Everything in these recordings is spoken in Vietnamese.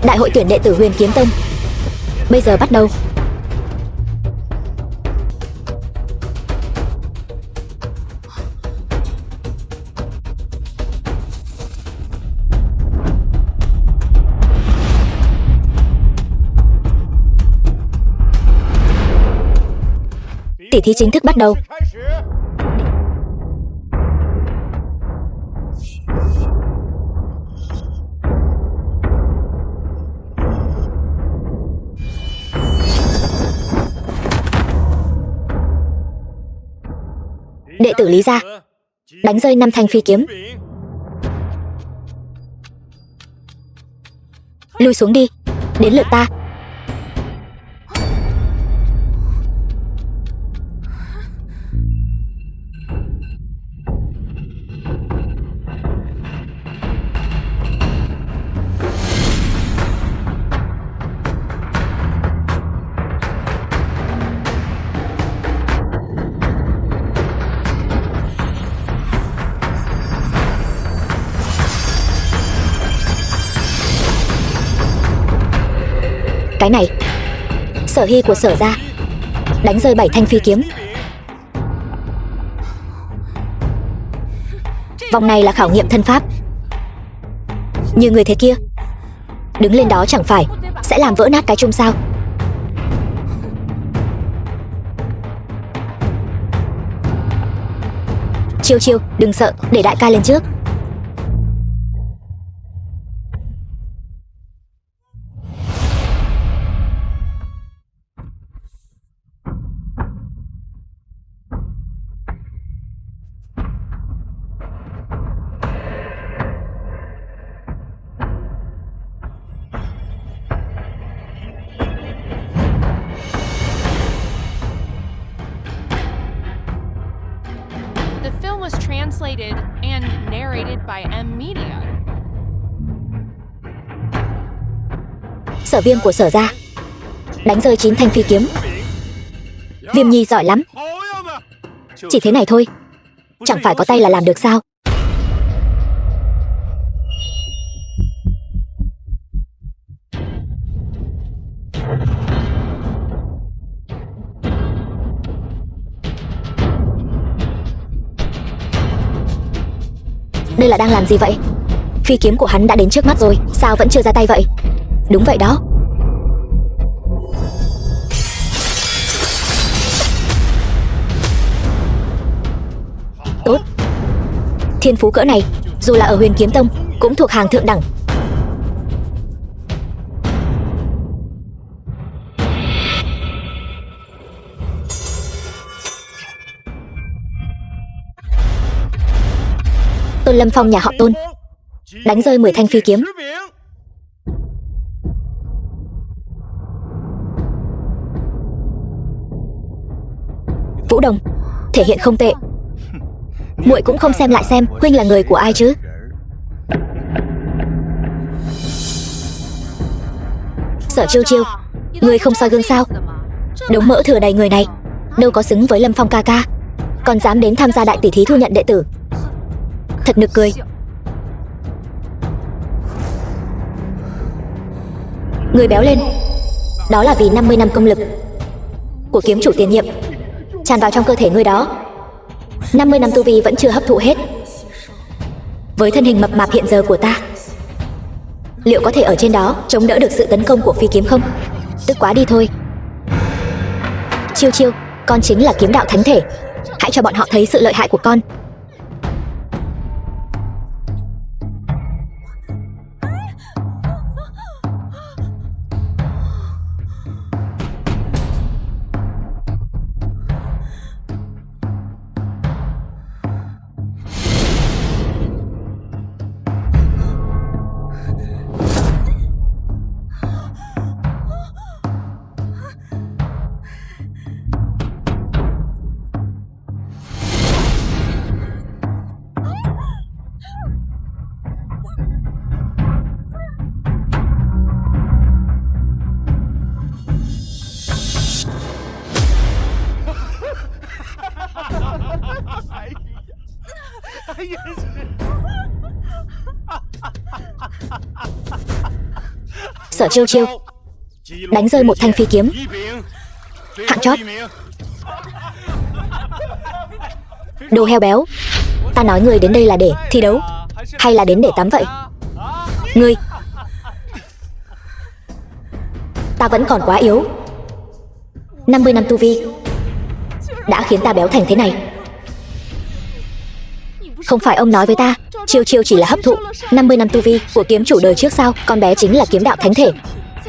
Đại hội tuyển đệ tử Huyền Kiếm Tông bây giờ bắt đầu. Tỷ thí chính thức bắt đầu. Đệ tử Lý gia đánh rơi 5 thanh phi kiếm. Lui xuống đi, đến lượt ta. Cái này Sở Hy của Sở gia đánh rơi 7 thanh phi kiếm. Vòng này là khảo nghiệm thân pháp. Như người thế kia đứng lên đó chẳng phải sẽ làm vỡ nát cái chung sao? Chiêu chiêu, đừng sợ, để đại ca lên trước. The film was translated and narrated by M Media. Sở Viêm của Sở gia đánh rơi 9 thanh phi kiếm. Viêm Nhi giỏi lắm. Chỉ thế này thôi, chẳng phải có tay là làm được sao? Đây là đang làm gì vậy? Phi kiếm của hắn đã đến trước mắt rồi, sao vẫn chưa ra tay vậy? Đúng vậy đó. Tốt. Thiên phú cỡ này, dù là ở Huyền Kiếm Tông cũng thuộc hàng thượng đẳng. Tôn Lâm Phong nhà họ Tôn đánh rơi 10 thanh phi kiếm. Vũ Đồng thể hiện không tệ. Muội cũng không xem lại xem huynh là người của ai chứ? Sở Chiêu Chiêu, người không soi gương sao? Đống mỡ thừa đầy người này đâu có xứng với Lâm Phong ca ca, còn dám đến tham gia đại tỷ thí thu nhận đệ tử. Thật nực cười. Người béo lên, đó là vì 50 năm công lực của kiếm chủ tiền nhiệm tràn vào trong cơ thể người đó. 50 năm tu vi vẫn chưa hấp thụ hết. Với thân hình mập mạp hiện giờ của ta, liệu có thể ở trên đó chống đỡ được sự tấn công của phi kiếm không? Tức quá đi thôi. Chiêu Chiêu, con chính là kiếm đạo thánh thể, hãy cho bọn họ thấy sự lợi hại của con. Sở Chiêu Chiêu đánh rơi một thanh phi kiếm hạng chót. Đồ heo béo, ta nói ngươi đến đây là để thi đấu hay là đến để tắm vậy? Ngươi, ta vẫn còn quá yếu. 50 năm tu vi đã khiến ta béo thành thế này. Không phải ông nói với ta Chiêu Chiêu chỉ là hấp thụ 50 năm tu vi của kiếm chủ đời trước sao? Con bé chính là kiếm đạo thánh thể.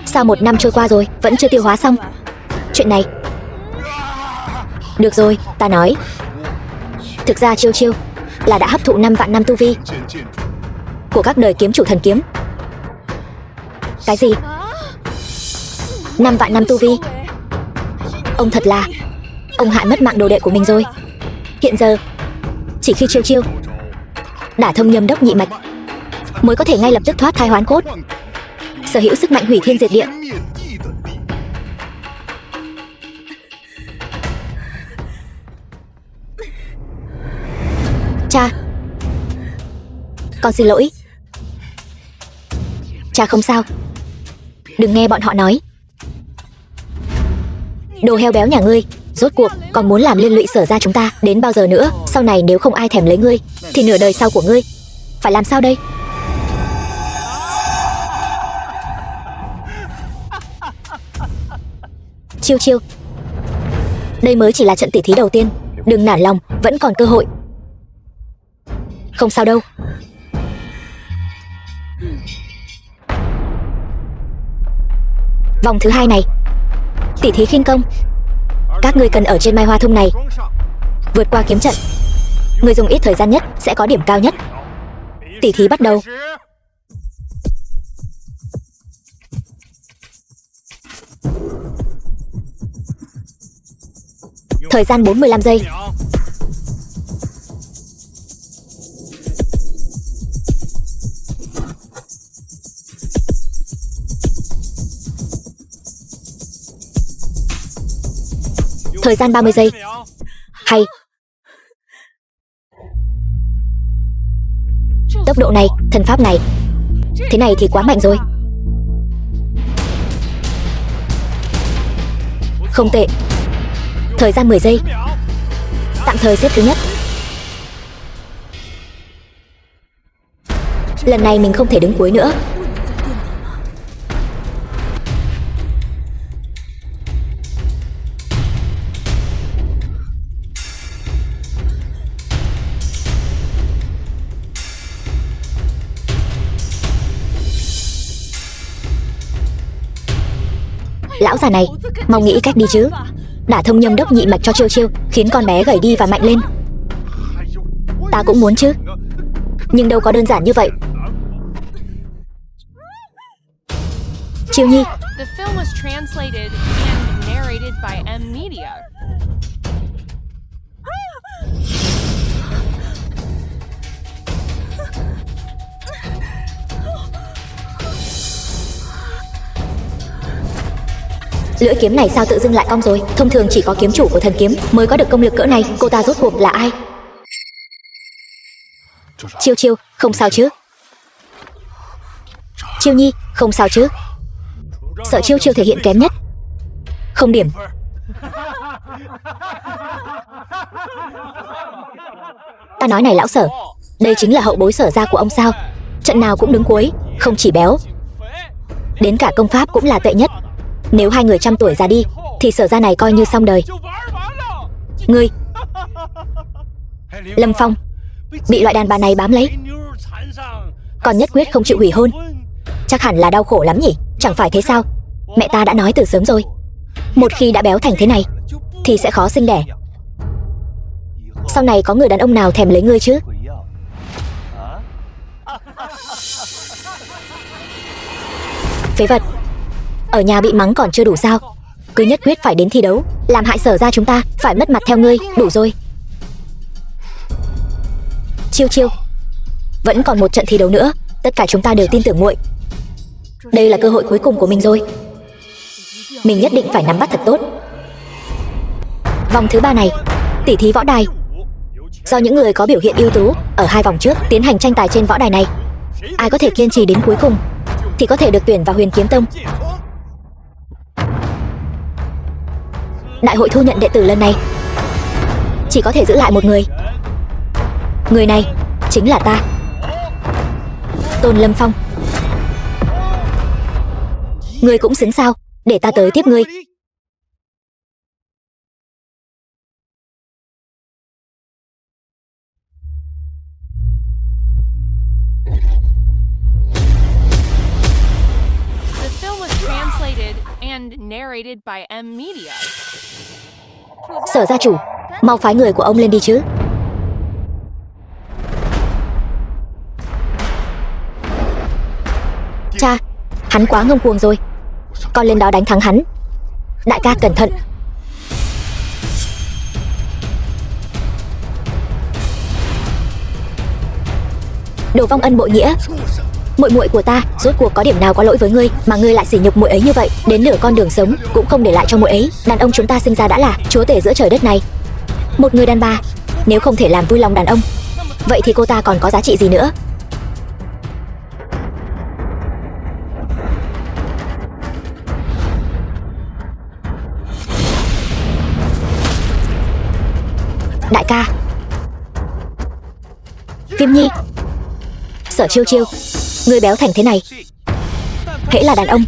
Sao 1 năm trôi qua rồi vẫn chưa tiêu hóa xong chuyện này? Được rồi, ta nói, thực ra Chiêu Chiêu là đã hấp thụ 5 vạn năm tu vi của các đời kiếm chủ thần kiếm. Cái gì? 5 vạn năm tu vi? Ông thật là... ông hại mất mạng đồ đệ của mình rồi. Hiện giờ chỉ khi Chiêu Chiêu đả thông nhâm đốc nhị mạch mới có thể ngay lập tức thoát thai hoán cốt, sở hữu sức mạnh hủy thiên diệt địa. Cha, con xin lỗi. Cha không sao. Đừng nghe bọn họ nói. Đồ heo béo nhà ngươi, rốt cuộc còn muốn làm liên lụy Sở gia chúng ta đến bao giờ nữa? Sau này nếu không ai thèm lấy ngươi thì nửa đời sau của ngươi phải làm sao đây? Chiêu Chiêu, đây mới chỉ là trận tỉ thí đầu tiên, đừng nản lòng, vẫn còn cơ hội. Không sao đâu. Vòng thứ 2 này, tỉ thí khinh công, các ngươi cần ở trên Mai Hoa Thung này vượt qua kiếm trận. Người dùng ít thời gian nhất sẽ có điểm cao nhất. Tỉ thí bắt đầu. Thời gian 45 giây. Thời gian 30 giây. Hay. Tốc độ này, thần pháp này, thế này thì quá mạnh rồi. Không tệ. Thời gian 10 giây. Tạm thời xếp thứ nhất. Lần này mình không thể đứng cuối nữa. Lão già này, mau nghĩ cách đi chứ. Đả thông nhâm đốc nhị mạch cho Chiêu Chiêu, khiến con bé gầy đi và mạnh lên. Ta cũng muốn chứ, nhưng đâu có đơn giản như vậy. Chiêu Nhi. The film was translated and narrated by M Media. Lưỡi kiếm này sao tự dưng lại cong rồi? Thông thường chỉ có kiếm chủ của thần kiếm mới có được công lực cỡ này. Cô ta rốt cuộc là ai? Chiêu Chiêu, không sao chứ? Chiêu Nhi, không sao chứ? Sợ Chiêu Chiêu thể hiện kém nhất, không điểm. Ta nói này lão Sở, đây chính là hậu bối Sở gia của ông sao? Trận nào cũng đứng cuối, không chỉ béo, đến cả công pháp cũng là tệ nhất. Nếu hai người trăm tuổi già đi thì Sở gia này coi như xong đời. Ngươi, Lâm Phong, bị loại đàn bà này bám lấy, còn nhất quyết không chịu hủy hôn. Chắc hẳn là đau khổ lắm nhỉ? Chẳng phải thế sao? Mẹ ta đã nói từ sớm rồi, một khi đã béo thành thế này thì sẽ khó sinh đẻ. Sau này có người đàn ông nào thèm lấy ngươi chứ? Phế vật, ở nhà bị mắng còn chưa đủ sao? Cứ nhất quyết phải đến thi đấu, làm hại Sở gia chúng ta phải mất mặt theo ngươi. Đủ rồi. Chiêu Chiêu, vẫn còn một trận thi đấu nữa. Tất cả chúng ta đều tin tưởng muội. Đây là cơ hội cuối cùng của mình rồi. Mình nhất định phải nắm bắt thật tốt. Vòng thứ 3 này, tỉ thí võ đài, do những người có biểu hiện ưu tú ở 2 vòng trước tiến hành tranh tài trên võ đài này. Ai có thể kiên trì đến cuối cùng thì có thể được tuyển vào Huyền Kiếm Tông. Đại hội thu nhận đệ tử lần này chỉ có thể giữ lại một người. Người này chính là ta, Tôn Lâm Phong. Ngươi cũng xứng sao để ta tới tiếp ngươi? The film was translated and narrated by M Media. Sở gia chủ, mau phái người của ông lên đi chứ. Cha, hắn quá ngông cuồng rồi. Con lên đó đánh thắng hắn. Đại ca cẩn thận. Đồ vong ân bội nghĩa. Muội muội của ta rốt cuộc có điểm nào có lỗi với ngươi mà ngươi lại sỉ nhục muội ấy như vậy, đến nửa con đường sống cũng không để lại cho muội ấy. Đàn ông chúng ta sinh ra đã là chúa tể giữa trời đất này. Một người đàn bà nếu không thể làm vui lòng đàn ông, vậy thì cô ta còn có giá trị gì nữa? Đại ca. Viêm Nhi. Sở Chiêu Chiêu, ngươi béo thành thế này, hễ là đàn ông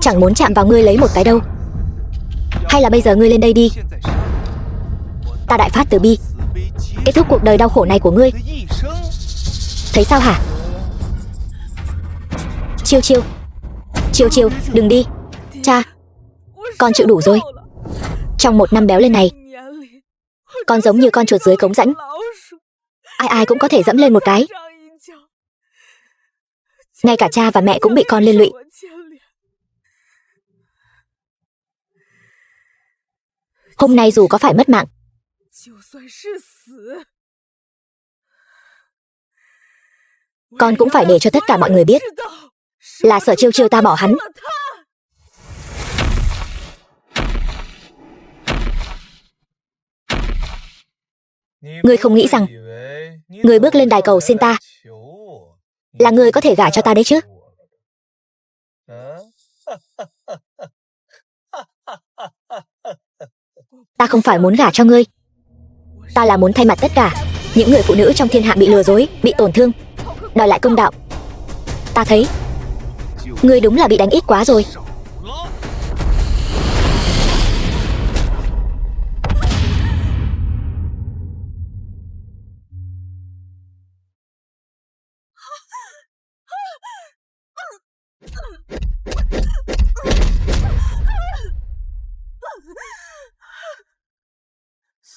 chẳng muốn chạm vào ngươi lấy một cái đâu. Hay là bây giờ ngươi lên đây đi, ta đại phát từ bi, kết thúc cuộc đời đau khổ này của ngươi. Thấy sao hả? Chiêu Chiêu, Chiêu Chiêu, đừng đi. Cha, con chịu đủ rồi. Trong 1 năm béo lên này, con giống như con chuột dưới cống rãnh, ai ai cũng có thể dẫm lên một cái. Ngay cả cha và mẹ cũng bị con liên lụy. Hôm nay dù có phải mất mạng, con cũng phải để cho tất cả mọi người biết là Sở Chiêu Chiêu ta bỏ hắn. Ngươi không nghĩ rằng ngươi bước lên đài cầu xin ta là ngươi có thể gả cho ta đấy chứ? Ta không phải muốn gả cho ngươi, ta là muốn thay mặt tất cả những người phụ nữ trong thiên hạ bị lừa dối, bị tổn thương, đòi lại công đạo. Ta thấy ngươi đúng là bị đánh ít quá rồi.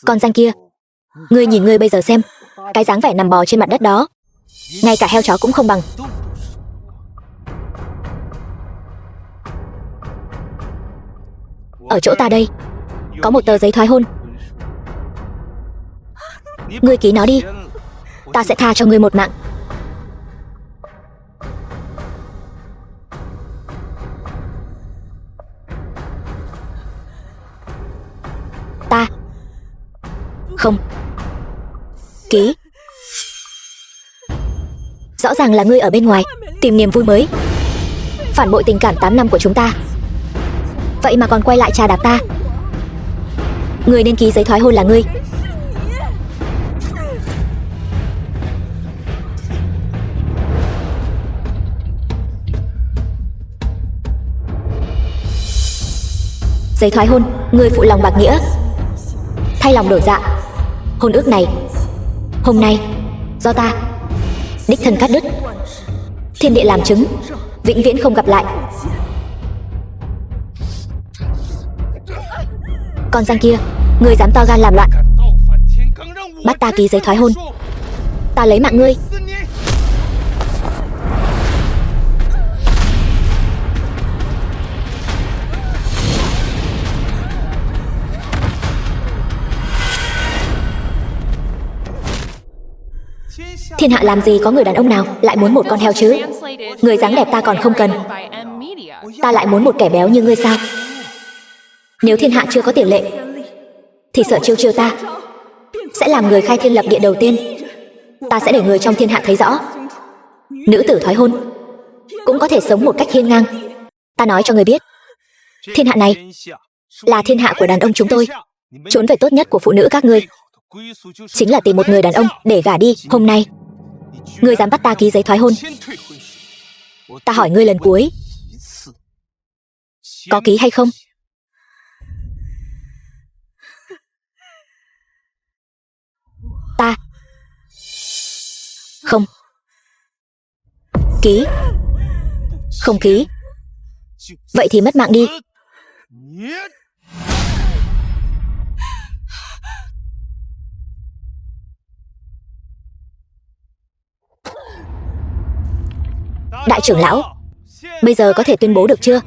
Con danh kia, ngươi nhìn ngươi bây giờ xem, cái dáng vẻ nằm bò trên mặt đất đó, ngay cả heo chó cũng không bằng. Ở chỗ ta đây có một tờ giấy thoái hôn, ngươi ký nó đi, ta sẽ tha cho ngươi một mạng. Ta không ký. Rõ ràng là ngươi ở bên ngoài tìm niềm vui mới, phản bội tình cảm 8 năm của chúng ta, vậy mà còn quay lại trà đạp ta. Người nên ký giấy thoái hôn là ngươi. Giấy thoái hôn, ngươi phụ lòng bạc nghĩa, thay lòng đổi dạ. Hôn ước này hôm nay do ta đích thân cắt đứt, thiên địa làm chứng, vĩnh viễn không gặp lại. Con giang kia, ngươi dám to gan làm loạn, bắt ta ký giấy thoái hôn, ta lấy mạng ngươi. Thiên hạ làm gì có người đàn ông nào lại muốn một con heo chứ? Người dáng đẹp ta còn không cần, ta lại muốn một kẻ béo như ngươi sao? Nếu thiên hạ chưa có tiền lệ thì Sở Chiêu Chiêu ta sẽ làm người khai thiên lập địa đầu tiên. Ta sẽ để người trong thiên hạ thấy rõ, nữ tử thoái hôn cũng có thể sống một cách hiên ngang. Ta nói cho người biết, thiên hạ này là thiên hạ của đàn ông chúng tôi. Trốn về tốt nhất của phụ nữ các ngươi chính là tìm một người đàn ông để gả đi. Hôm nay ngươi dám bắt ta ký giấy thoái hôn, ta hỏi ngươi lần cuối, có ký hay không? Ta không ký. Không ký, vậy thì mất mạng đi. Đại trưởng lão, bây giờ có thể tuyên bố được chưa?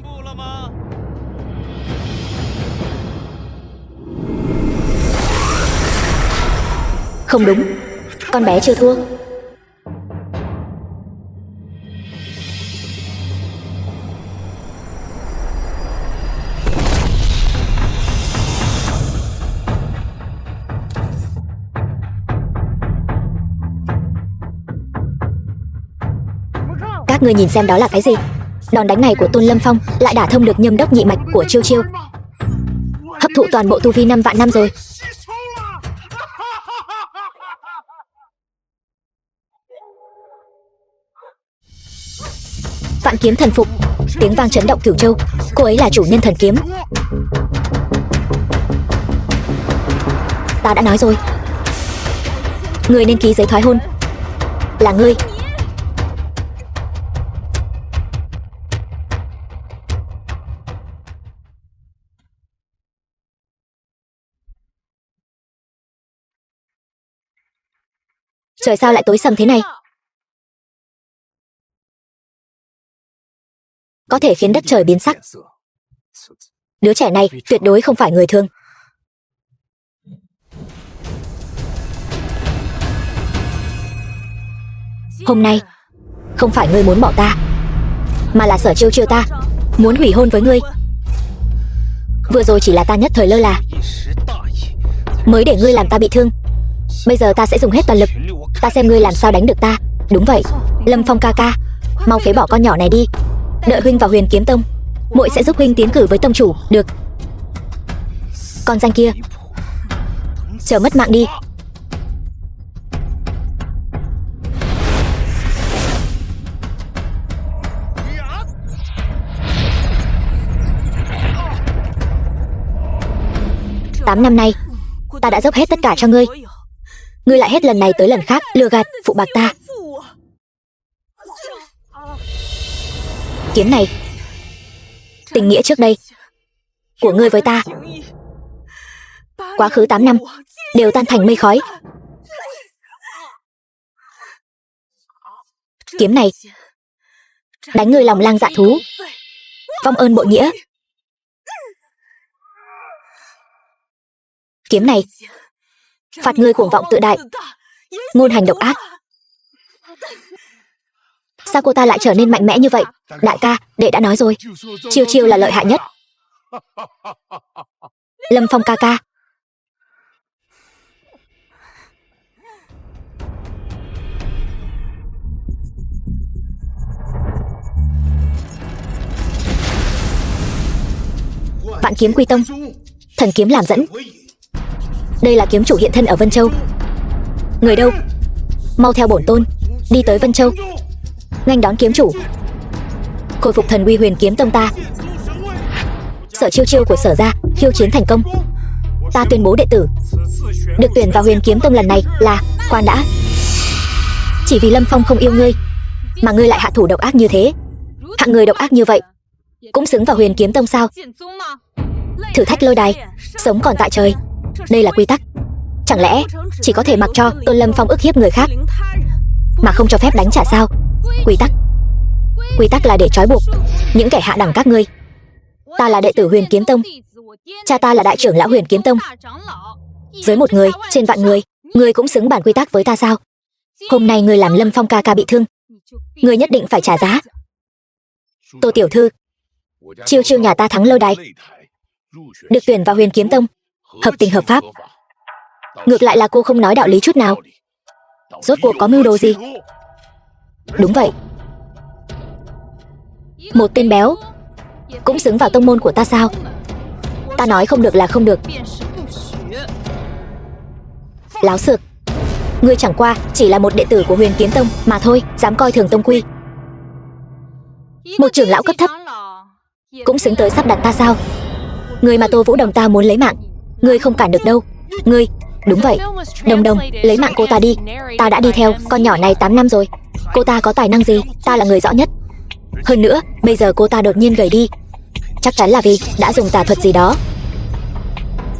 Không đúng, con bé chưa thua. Các ngươi nhìn xem đó là cái gì? Đòn đánh này của Tôn Lâm Phong lại đả thông được nhâm đốc nhị mạch của Chiêu Chiêu, hấp thụ toàn bộ tu vi 5 vạn năm rồi. Vạn kiếm thần phục, tiếng vang chấn động Cửu Châu. Cô ấy là chủ nhân thần kiếm. Ta đã nói rồi, ngươi nên ký giấy thoái hôn. Là ngươi. Trời sao lại tối sầm thế này? Có thể khiến đất trời biến sắc. Đứa trẻ này tuyệt đối không phải người thường. Hôm nay không phải ngươi muốn bỏ ta, mà là Sở Chiêu Chiêu ta muốn hủy hôn với ngươi. Vừa rồi chỉ là ta nhất thời lơ là, mới để ngươi làm ta bị thương. Bây giờ ta sẽ dùng hết toàn lực, ta xem ngươi làm sao đánh được ta. Đúng vậy, Lâm Phong ca ca, mau phế bỏ con nhỏ này đi. Đợi huynh vào Huyền Kiếm Tông, muội sẽ giúp huynh tiến cử với tông chủ. Được. Con danh kia, chờ mất mạng đi. Tám năm nay ta đã dốc hết tất cả cho ngươi, ngươi lại hết lần này tới lần khác lừa gạt phụ bạc ta. Kiếm này, tình nghĩa trước đây của ngươi với ta, quá khứ 8 năm đều tan thành mây khói. Kiếm này đánh ngươi lòng lang dạ thú, vong ơn bội nghĩa. Kiếm này phạt ngươi cuồng vọng tự đại, ngôn hành độc ác. Sao cô ta lại trở nên mạnh mẽ như vậy? Đại ca, đệ đã nói rồi, Chiêu Chiêu là lợi hại nhất. Lâm Phong ca ca, Vạn Kiếm Quy Tông, thần kiếm làm dẫn. Đây là kiếm chủ hiện thân ở Vân Châu. Người đâu? Mau theo bổn tôn đi tới Vân Châu, nghênh đón kiếm chủ, khôi phục thần uy Huyền Kiếm Tông ta. Sở Chiêu Chiêu của Sở gia khiêu chiến thành công. Ta tuyên bố đệ tử được tuyển vào Huyền Kiếm Tông lần này là... Khoan đã, chỉ vì Lâm Phong không yêu ngươi mà ngươi lại hạ thủ độc ác như thế. Hạng người độc ác như vậy cũng xứng vào Huyền Kiếm Tông sao? Thử thách lôi đài, sống còn tại trời, đây là quy tắc. Chẳng lẽ chỉ có thể mặc cho Tôn Lâm Phong ức hiếp người khác mà không cho phép đánh trả sao? Quy tắc là để trói buộc những kẻ hạ đẳng các ngươi. Ta là đệ tử Huyền Kiếm Tông, cha ta là đại trưởng lão Huyền Kiếm Tông. Dưới một người trên vạn người, ngươi cũng xứng bản quy tắc với ta sao? Hôm nay ngươi làm Lâm Phong ca ca bị thương, ngươi nhất định phải trả giá. Tô tiểu thư, Chiêu Chiêu nhà ta thắng lôi đài, được tuyển vào Huyền Kiếm Tông, hợp tình hợp pháp. Ngược lại là cô không nói đạo lý chút nào. Rốt cuộc có mưu đồ gì? Đúng vậy, Một tên béo cũng xứng vào tông môn của ta sao? Ta nói không được là không được. Láo xược, ngươi chẳng qua chỉ là một đệ tử của Huyền Kiếm Tông mà thôi, dám coi thường tông quy. Một trưởng lão cấp thấp cũng xứng tới sắp đặt ta sao? Người mà Tô Vũ Đồng ta muốn lấy mạng, ngươi không cản được đâu. Ngươi, đúng vậy, Đồng Đồng, lấy mạng cô ta đi. Ta đã đi theo con nhỏ này 8 năm rồi. Cô ta có tài năng gì, ta là người rõ nhất. Hơn nữa, bây giờ cô ta đột nhiên gầy đi, chắc chắn là vì đã dùng tà thuật gì đó.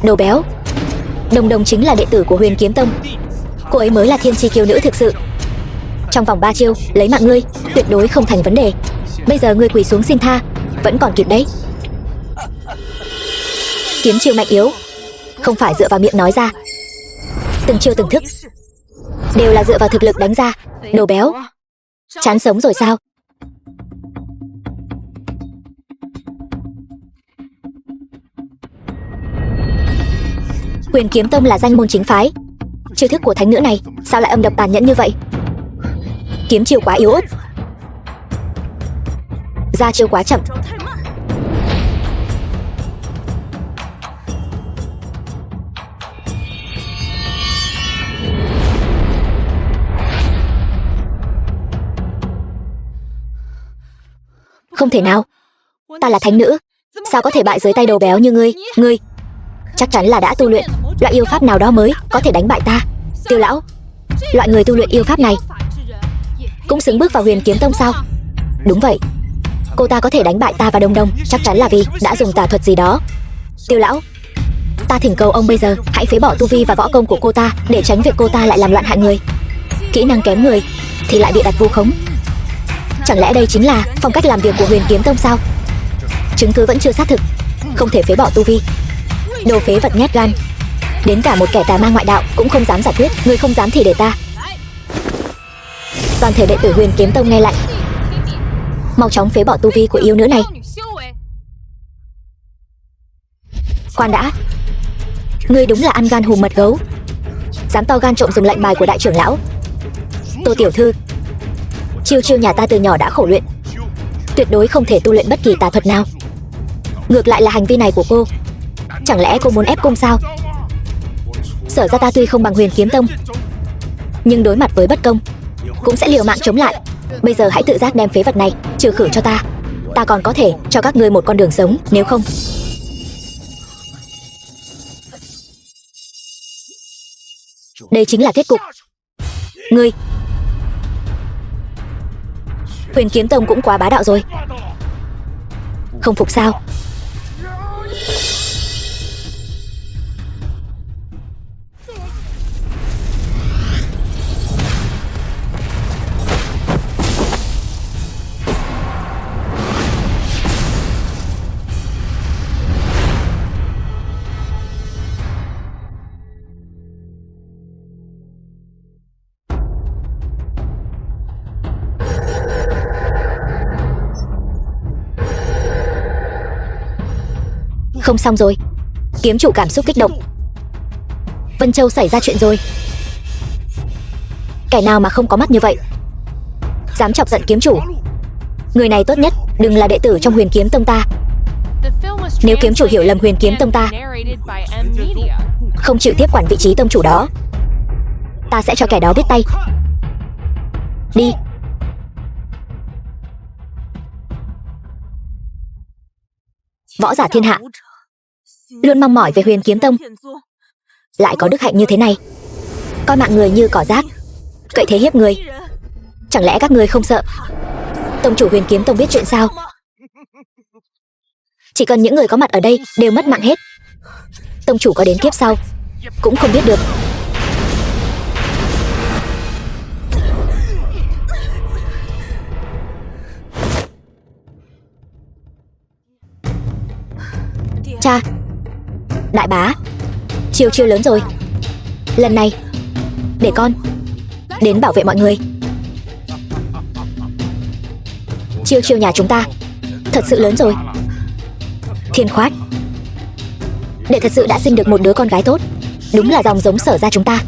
Đồ béo, Đồng Đồng chính là đệ tử của Huyền Kiếm Tông. Cô ấy mới là thiên chi kiêu nữ thực sự. Trong vòng 3 chiêu, lấy mạng ngươi, tuyệt đối không thành vấn đề. Bây giờ ngươi quỳ xuống xin tha, vẫn còn kịp đấy. Kiếm chiêu mạnh yếu không phải dựa vào miệng nói ra, từng chiêu từng thức đều là dựa vào thực lực đánh ra. Đồ béo, chán sống rồi sao? Huyền Kiếm Tông là danh môn chính phái, chiêu thức của thánh nữ này sao lại âm độc tàn nhẫn như vậy? Kiếm chiêu quá yếu ớt, ra chiêu quá chậm. Không thể nào, ta là thánh nữ, sao có thể bại dưới tay đồ béo như ngươi? Ngươi chắc chắn là đã tu luyện loại yêu pháp nào đó mới có thể đánh bại ta. Tiêu lão, loại người tu luyện yêu pháp này cũng xứng bước vào Huyền Kiếm Tông sao? Đúng vậy, cô ta có thể đánh bại ta và Đồng Đồng chắc chắn là vì đã dùng tà thuật gì đó. Tiêu lão, ta thỉnh cầu ông bây giờ hãy phế bỏ tu vi và võ công của cô ta, để tránh việc cô ta lại làm loạn hại người. Kỹ năng kém người thì lại bị đặt vu khống. Chẳng lẽ đây chính là phong cách làm việc của Huyền Kiếm Tông sao? Chứng cứ vẫn chưa xác thực, không thể phế bỏ tu vi. Đồ phế vật nhát gan, đến cả một kẻ tà ma ngoại đạo cũng không dám giải quyết. Ngươi không dám thì để ta. Toàn thể đệ tử Huyền Kiếm Tông nghe lạnh, mau chóng phế bỏ tu vi của yêu nữ này. Khoan đã, ngươi đúng là ăn gan hùm mật gấu, dám to gan trộm dùng lệnh bài của đại trưởng lão. Tô tiểu thư, chiêu chiêu nhà ta từ nhỏ đã khổ luyện, tuyệt đối không thể tu luyện bất kỳ tà thuật nào. Ngược lại là hành vi này của cô, chẳng lẽ cô muốn ép cung sao? Sở ra ta tuy không bằng Huyền Kiếm Tông, nhưng đối mặt với bất công cũng sẽ liều mạng chống lại. Bây giờ hãy tự giác đem phế vật này trừ khử cho ta. Ta còn có thể cho các ngươi một con đường sống, nếu không đây chính là kết cục. Ngươi, Huyền Kiếm Tông cũng quá bá đạo rồi. Không phục sao? Không xong rồi. Kiếm chủ cảm xúc kích động. Vân Châu xảy ra chuyện rồi. Kẻ nào mà không có mắt như vậy dám chọc giận kiếm chủ? Người này tốt nhất đừng là đệ tử trong Huyền Kiếm Tông ta. Nếu kiếm chủ hiểu lầm Huyền Kiếm Tông ta, không chịu tiếp quản vị trí tông chủ đó, ta sẽ cho kẻ đó biết tay. Đi. Võ giả thiên hạ luôn mong mỏi về Huyền Kiếm Tông, lại có đức hạnh như thế này, coi mạng người như cỏ rác, cậy thế hiếp người. Chẳng lẽ các ngươi không sợ tông chủ Huyền Kiếm Tông biết chuyện sao? Chỉ cần những người có mặt ở đây đều mất mạng hết, tông chủ có đến kiếp sau cũng không biết được. Cha, đại bá, chiêu chiêu lớn rồi. Lần này để con đến bảo vệ mọi người. Chiêu chiêu nhà chúng ta thật sự lớn rồi. Thiên Khoát, đệ thật sự đã sinh được một đứa con gái tốt, đúng là dòng giống Sở ra chúng ta.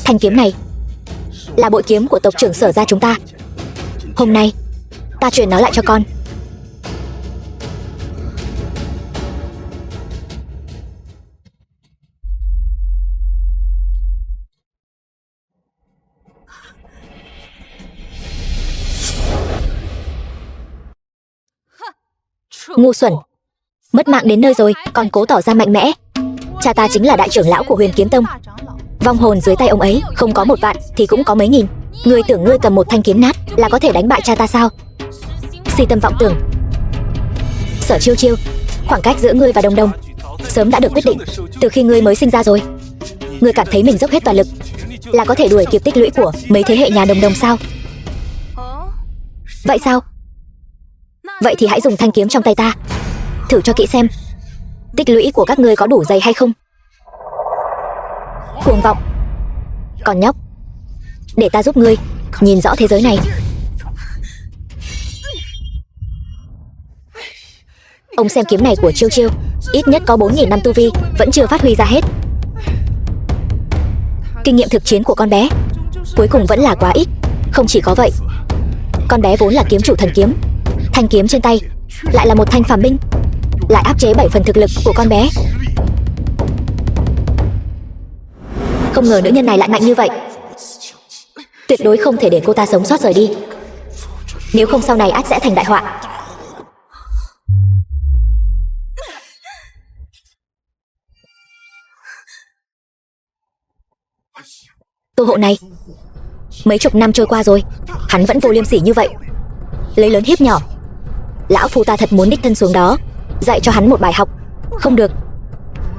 Thanh kiếm này là bội kiếm của tộc trưởng Sở gia chúng ta. Hôm nay ta truyền nó lại cho con. Ngu xuẩn, mất mạng đến nơi rồi còn cố tỏ ra mạnh mẽ. Cha ta chính là đại trưởng lão của Huyền Kiếm Tông. Vong hồn dưới tay ông ấy không có 1 vạn thì cũng có mấy nghìn. Ngươi tưởng ngươi cầm một thanh kiếm nát là có thể đánh bại cha ta sao? Si tâm vọng tưởng. Sở Chiêu Chiêu, khoảng cách giữa ngươi và Đồng Đồng sớm đã được quyết định từ khi ngươi mới sinh ra rồi. Ngươi cảm thấy mình dốc hết toàn lực là có thể đuổi kịp tích lũy của mấy thế hệ nhà Đồng Đồng sao? Vậy sao? Vậy thì hãy dùng thanh kiếm trong tay ta thử cho kỹ xem tích lũy của các ngươi có đủ dày hay không. Cuồng vọng. Còn nhóc, để ta giúp ngươi nhìn rõ thế giới này. Ông xem kiếm này của Chiêu Chiêu, ít nhất có 4.000 năm tu vi, vẫn chưa phát huy ra hết. Kinh nghiệm thực chiến của con bé cuối cùng vẫn là quá ít. Không chỉ có vậy, con bé vốn là kiếm chủ thần kiếm, thanh kiếm trên tay lại là một thanh phàm binh, lại áp chế 7 phần thực lực của con bé. Không ngờ nữ nhân này lại mạnh như vậy. Tuyệt đối không thể để cô ta sống sót rời đi, nếu không sau này ắt sẽ thành đại họa. Tô Hộ này, mấy chục năm trôi qua rồi, hắn vẫn vô liêm sỉ như vậy, lấy lớn hiếp nhỏ. Lão phu ta thật muốn đích thân xuống đó dạy cho hắn một bài học. Không được.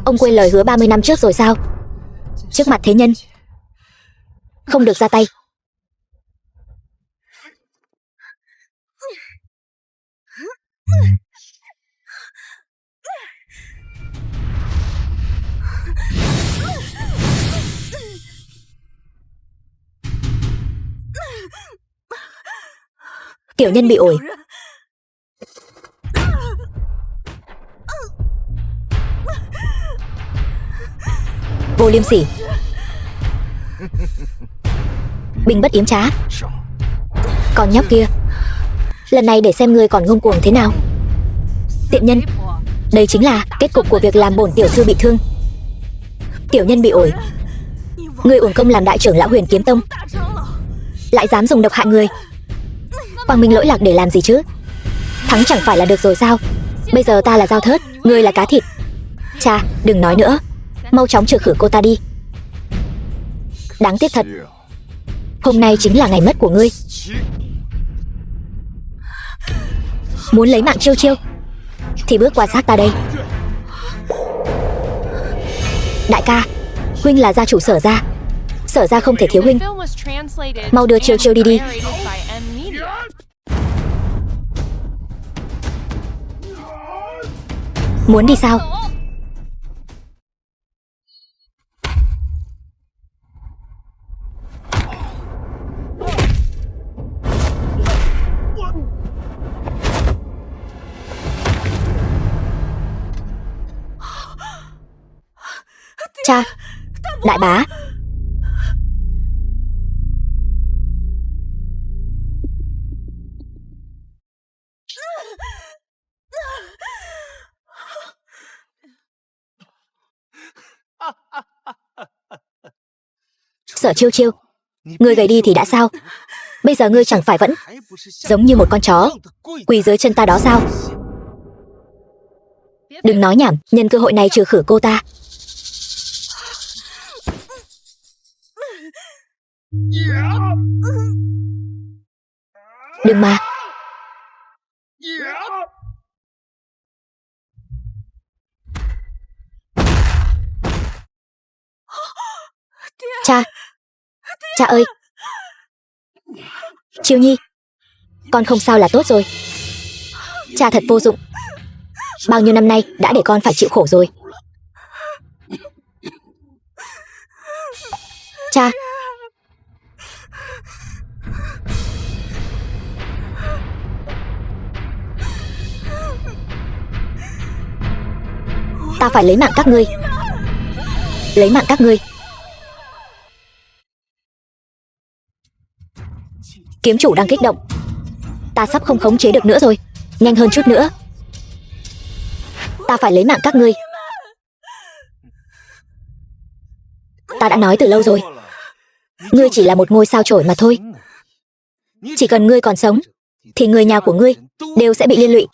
Ông quên lời hứa 30 năm trước rồi sao? Trước mặt thế nhân không được ra tay. Tiểu nhân bị ổi. Vô liêm sỉ, binh bất yếm trá. Còn nhóc kia, lần này để xem ngươi còn ngông cuồng thế nào. Tiện nhân, đây chính là kết cục của việc làm bổn tiểu thư bị thương. Tiểu nhân bị ổi. Ngươi uổng công làm đại trưởng lão Huyền Kiếm Tông, lại dám dùng độc hại người. Quang minh lỗi lạc để làm gì chứ? Thắng chẳng phải là được rồi sao? Bây giờ ta là dao thớt, ngươi là cá thịt. Cha, đừng nói nữa, mau chóng trừ khử cô ta đi. Đáng tiếc thật, hôm nay chính là ngày mất của ngươi. Muốn lấy mạng Chiêu Chiêu thì bước qua xác ta đây. Đại ca, huynh là gia chủ Sở gia, Sở gia không thể thiếu huynh. Mau đưa Chiêu Chiêu đi đi. Muốn đi sao? Cha, đại bá. Sở Chiêu Chiêu, ngươi gầy đi thì đã sao? Bây giờ ngươi chẳng phải vẫn giống như một con chó quỳ dưới chân ta đó sao? Đừng nói nhảm, nhân cơ hội này trừ khử cô ta. Đừng mà. Cha, cha ơi. Chiêu Nhi, con không sao là tốt rồi. Cha thật vô dụng, bao nhiêu năm nay đã để con phải chịu khổ rồi. Cha. Ta phải lấy mạng các ngươi. Lấy mạng các ngươi. Kiếm chủ đang kích động. Ta sắp không khống chế được nữa rồi. Nhanh hơn chút nữa. Ta phải lấy mạng các ngươi. Ta đã nói từ lâu rồi. Ngươi chỉ là một ngôi sao chổi mà thôi. Chỉ cần ngươi còn sống thì người nhà của ngươi đều sẽ bị liên lụy.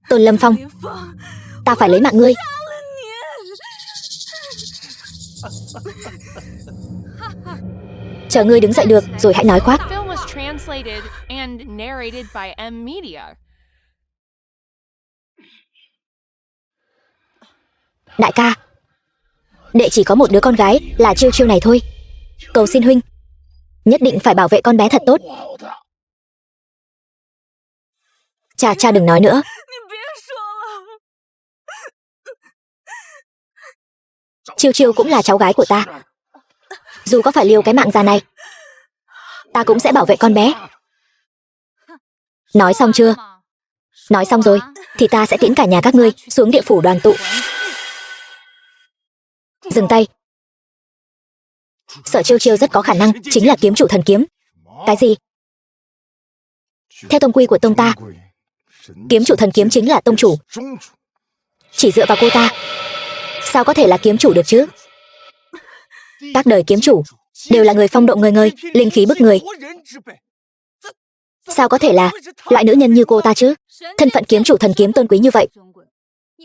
Tôn Lâm Phong, ta phải lấy mạng ngươi. Chờ ngươi đứng dậy được rồi hãy nói khoác. The film was translated and narrated by M Media. Đại ca, đệ chỉ có một đứa con gái là Chiêu Chiêu này thôi. Cầu xin huynh, nhất định phải bảo vệ con bé thật tốt. Cha đừng nói nữa. Chiêu Chiêu cũng là cháu gái của ta. Dù có phải liều cái mạng già này, ta cũng sẽ bảo vệ con bé. Nói xong chưa? Nói xong rồi thì ta sẽ tiễn cả nhà các ngươi xuống địa phủ đoàn tụ. Dừng tay. Sở Chiêu Chiêu rất có khả năng chính là kiếm chủ thần kiếm. Cái gì? Theo tông quy của tông ta, kiếm chủ thần kiếm chính là tông chủ. Chỉ dựa vào cô ta, sao có thể là kiếm chủ được chứ? Các đời kiếm chủ đều là người phong độ ngời ngời, linh khí bức người. Sao có thể là loại nữ nhân như cô ta chứ? Thân phận kiếm chủ thần kiếm tôn quý như vậy.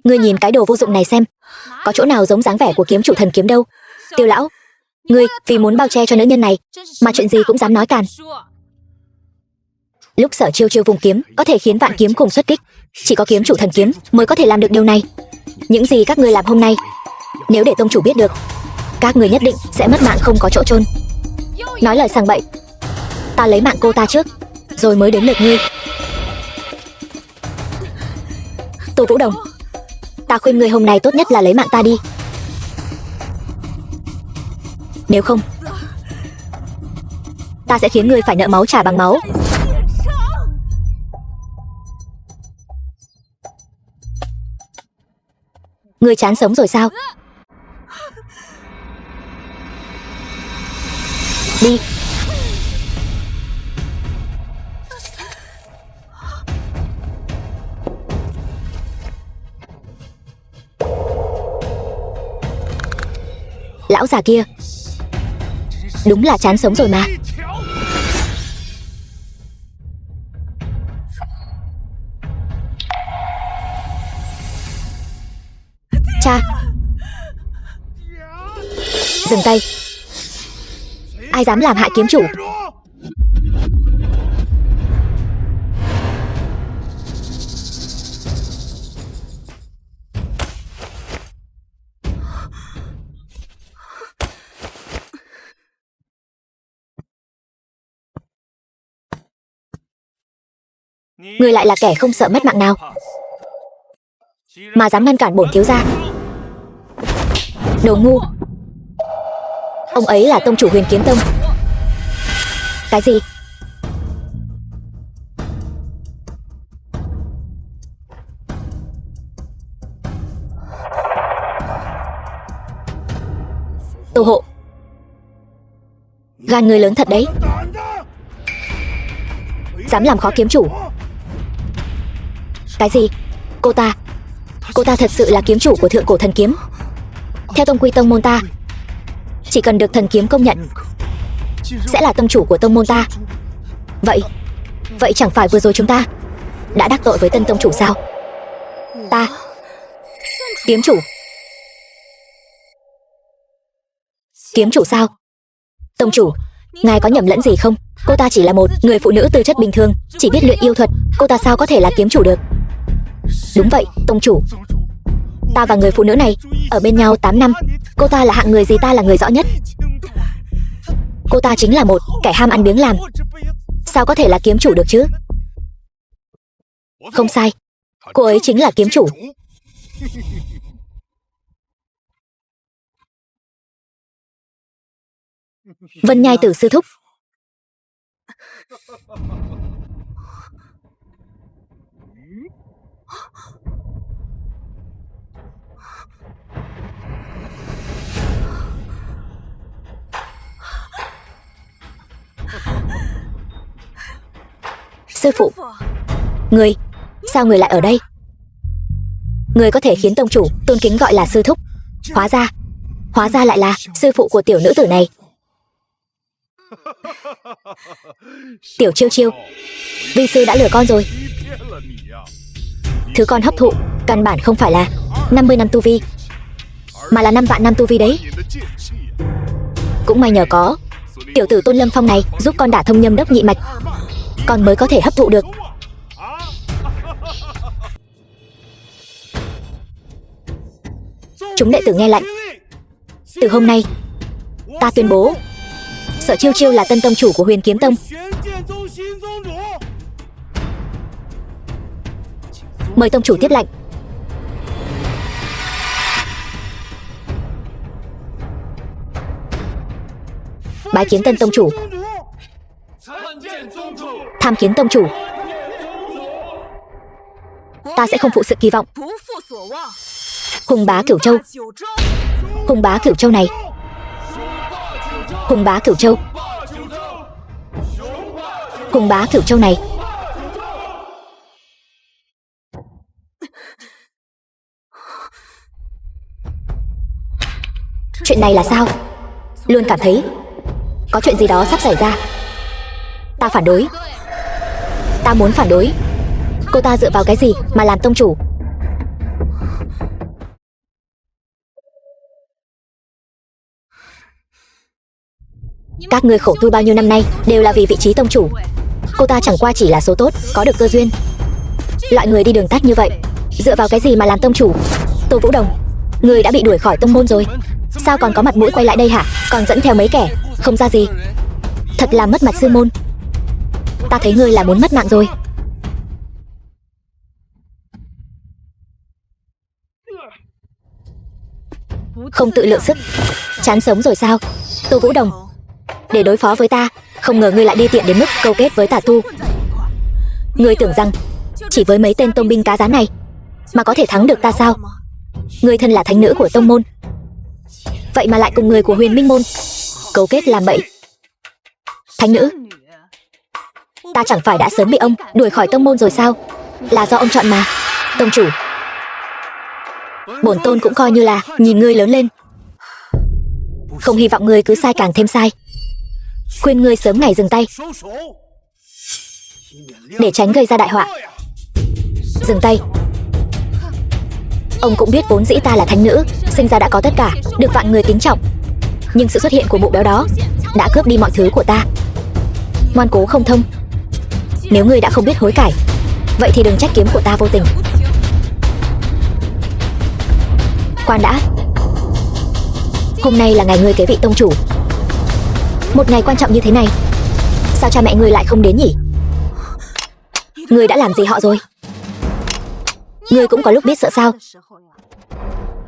Ngươi nhìn cái đồ vô dụng này xem, có chỗ nào giống dáng vẻ của kiếm chủ thần kiếm đâu. Tiêu lão, ngươi vì muốn bao che cho nữ nhân này mà chuyện gì cũng dám nói càn. Lúc Sở Chiêu Chiêu vùng kiếm có thể khiến vạn kiếm cùng xuất kích, chỉ có kiếm chủ thần kiếm mới có thể làm được điều này. Những gì các ngươi làm hôm nay, nếu để tông chủ biết được, các ngươi nhất định sẽ mất mạng không có chỗ chôn. Nói lời sằng bậy. Ta lấy mạng cô ta trước, rồi mới đến lượt ngươi. Tô Vũ Đồng, ta khuyên ngươi hôm nay tốt nhất là lấy mạng ta đi. Nếu không, ta sẽ khiến ngươi phải nợ máu trả bằng máu. Ngươi chán sống rồi sao? Đi. Lão già kia đúng là chán sống rồi mà. Cha, dừng tay. Ai dám làm hại kiếm chủ? Ngươi lại là kẻ không sợ mất mạng nào mà dám ngăn cản bổn thiếu gia? Đồ ngu. Ông ấy là tông chủ Huyền Kiếm Tông. Cái gì? Tô Hộ, gan người lớn thật đấy. Dám làm khó kiếm chủ. Cái gì? Cô ta thật sự là kiếm chủ của thượng cổ thần kiếm. Theo tông quy tông môn ta, chỉ cần được thần kiếm công nhận sẽ là tông chủ của tông môn ta. Vậy chẳng phải vừa rồi chúng ta đã đắc tội với tân tông chủ sao? Ta kiếm chủ? Kiếm chủ sao? Tông chủ, ngài có nhầm lẫn gì không? Cô ta chỉ là một người phụ nữ tư chất bình thường, chỉ biết luyện yêu thuật. Cô ta sao có thể là kiếm chủ được? Đúng vậy, tông chủ. Ta và người phụ nữ này ở bên nhau 8 năm. Cô ta là hạng người gì ta là người rõ nhất. Cô ta chính là một kẻ ham ăn biếng làm. Sao có thể là kiếm chủ được chứ? Không sai, cô ấy chính là kiếm chủ. Vân Nhai Tử sư thúc. Sư phụ, người, sao người lại ở đây? Người có thể khiến tông chủ tôn kính gọi là sư thúc. Hóa ra lại là sư phụ của tiểu nữ tử này. Tiểu Chiêu Chiêu, vi sư đã lừa con rồi. Thứ con hấp thụ căn bản không phải là 50 năm tu vi, mà là 5 vạn năm tu vi đấy. Cũng may nhờ có tiểu tử Tôn Lâm Phong này giúp con đả thông nhâm đốc nhị mạch, con mới có thể hấp thụ được. Chúng đệ tử nghe lệnh. Từ hôm nay, ta tuyên bố Sở Chiêu Chiêu là tân tông chủ của Huyền Kiếm Tông. Mời tông chủ tiếp lệnh. Bái kiến tân tông chủ. Tham kiến tông chủ. Ta sẽ không phụ sự kỳ vọng. Hùng bá Cửu Châu. Hùng bá Cửu Châu này. Hùng bá Cửu Châu. Hùng bá Cửu Châu này. Chuyện này là sao? Luôn cảm thấy có chuyện gì đó sắp xảy ra. Ta phản đối. Ta muốn phản đối. Cô ta dựa vào cái gì mà làm tông chủ? Các ngươi khổ tu bao nhiêu năm nay đều là vì vị trí tông chủ. Cô ta chẳng qua chỉ là số tốt, có được cơ duyên. Loại người đi đường tắt như vậy, dựa vào cái gì mà làm tông chủ? Tô Vũ Đồng, người đã bị đuổi khỏi tông môn rồi, sao còn có mặt mũi quay lại đây hả? Còn dẫn theo mấy kẻ không ra gì. Thật là mất mặt sư môn. Ta thấy ngươi là muốn mất mạng rồi. Không tự lượng sức, chán sống rồi sao? Tô Vũ Đồng, để đối phó với ta, không ngờ ngươi lại đi tiện đến mức câu kết với tà tu. Ngươi tưởng rằng chỉ với mấy tên tông binh cá rán này mà có thể thắng được ta sao? Ngươi thân là thánh nữ của tông môn, vậy mà lại cùng người của Huyền Minh môn câu kết làm bậy. Thánh nữ, ta chẳng phải đã sớm bị ông đuổi khỏi tông môn rồi sao? Là do ông chọn mà. Tông chủ, bổn tôn cũng coi như là nhìn ngươi lớn lên, không hy vọng ngươi cứ sai càng thêm sai. Khuyên ngươi sớm ngày dừng tay, để tránh gây ra đại họa. Dừng tay. Ông cũng biết vốn dĩ ta là thánh nữ, sinh ra đã có tất cả, được vạn người kính trọng. Nhưng sự xuất hiện của mụ béo đó đã cướp đi mọi thứ của ta. Ngoan cố không thông. Nếu ngươi đã không biết hối cải, vậy thì đừng trách kiếm của ta vô tình. Khoan đã. Hôm nay là ngày ngươi kế vị tông chủ, một ngày quan trọng như thế này, sao cha mẹ ngươi lại không đến nhỉ? Ngươi đã làm gì họ rồi? Ngươi cũng có lúc biết sợ sao?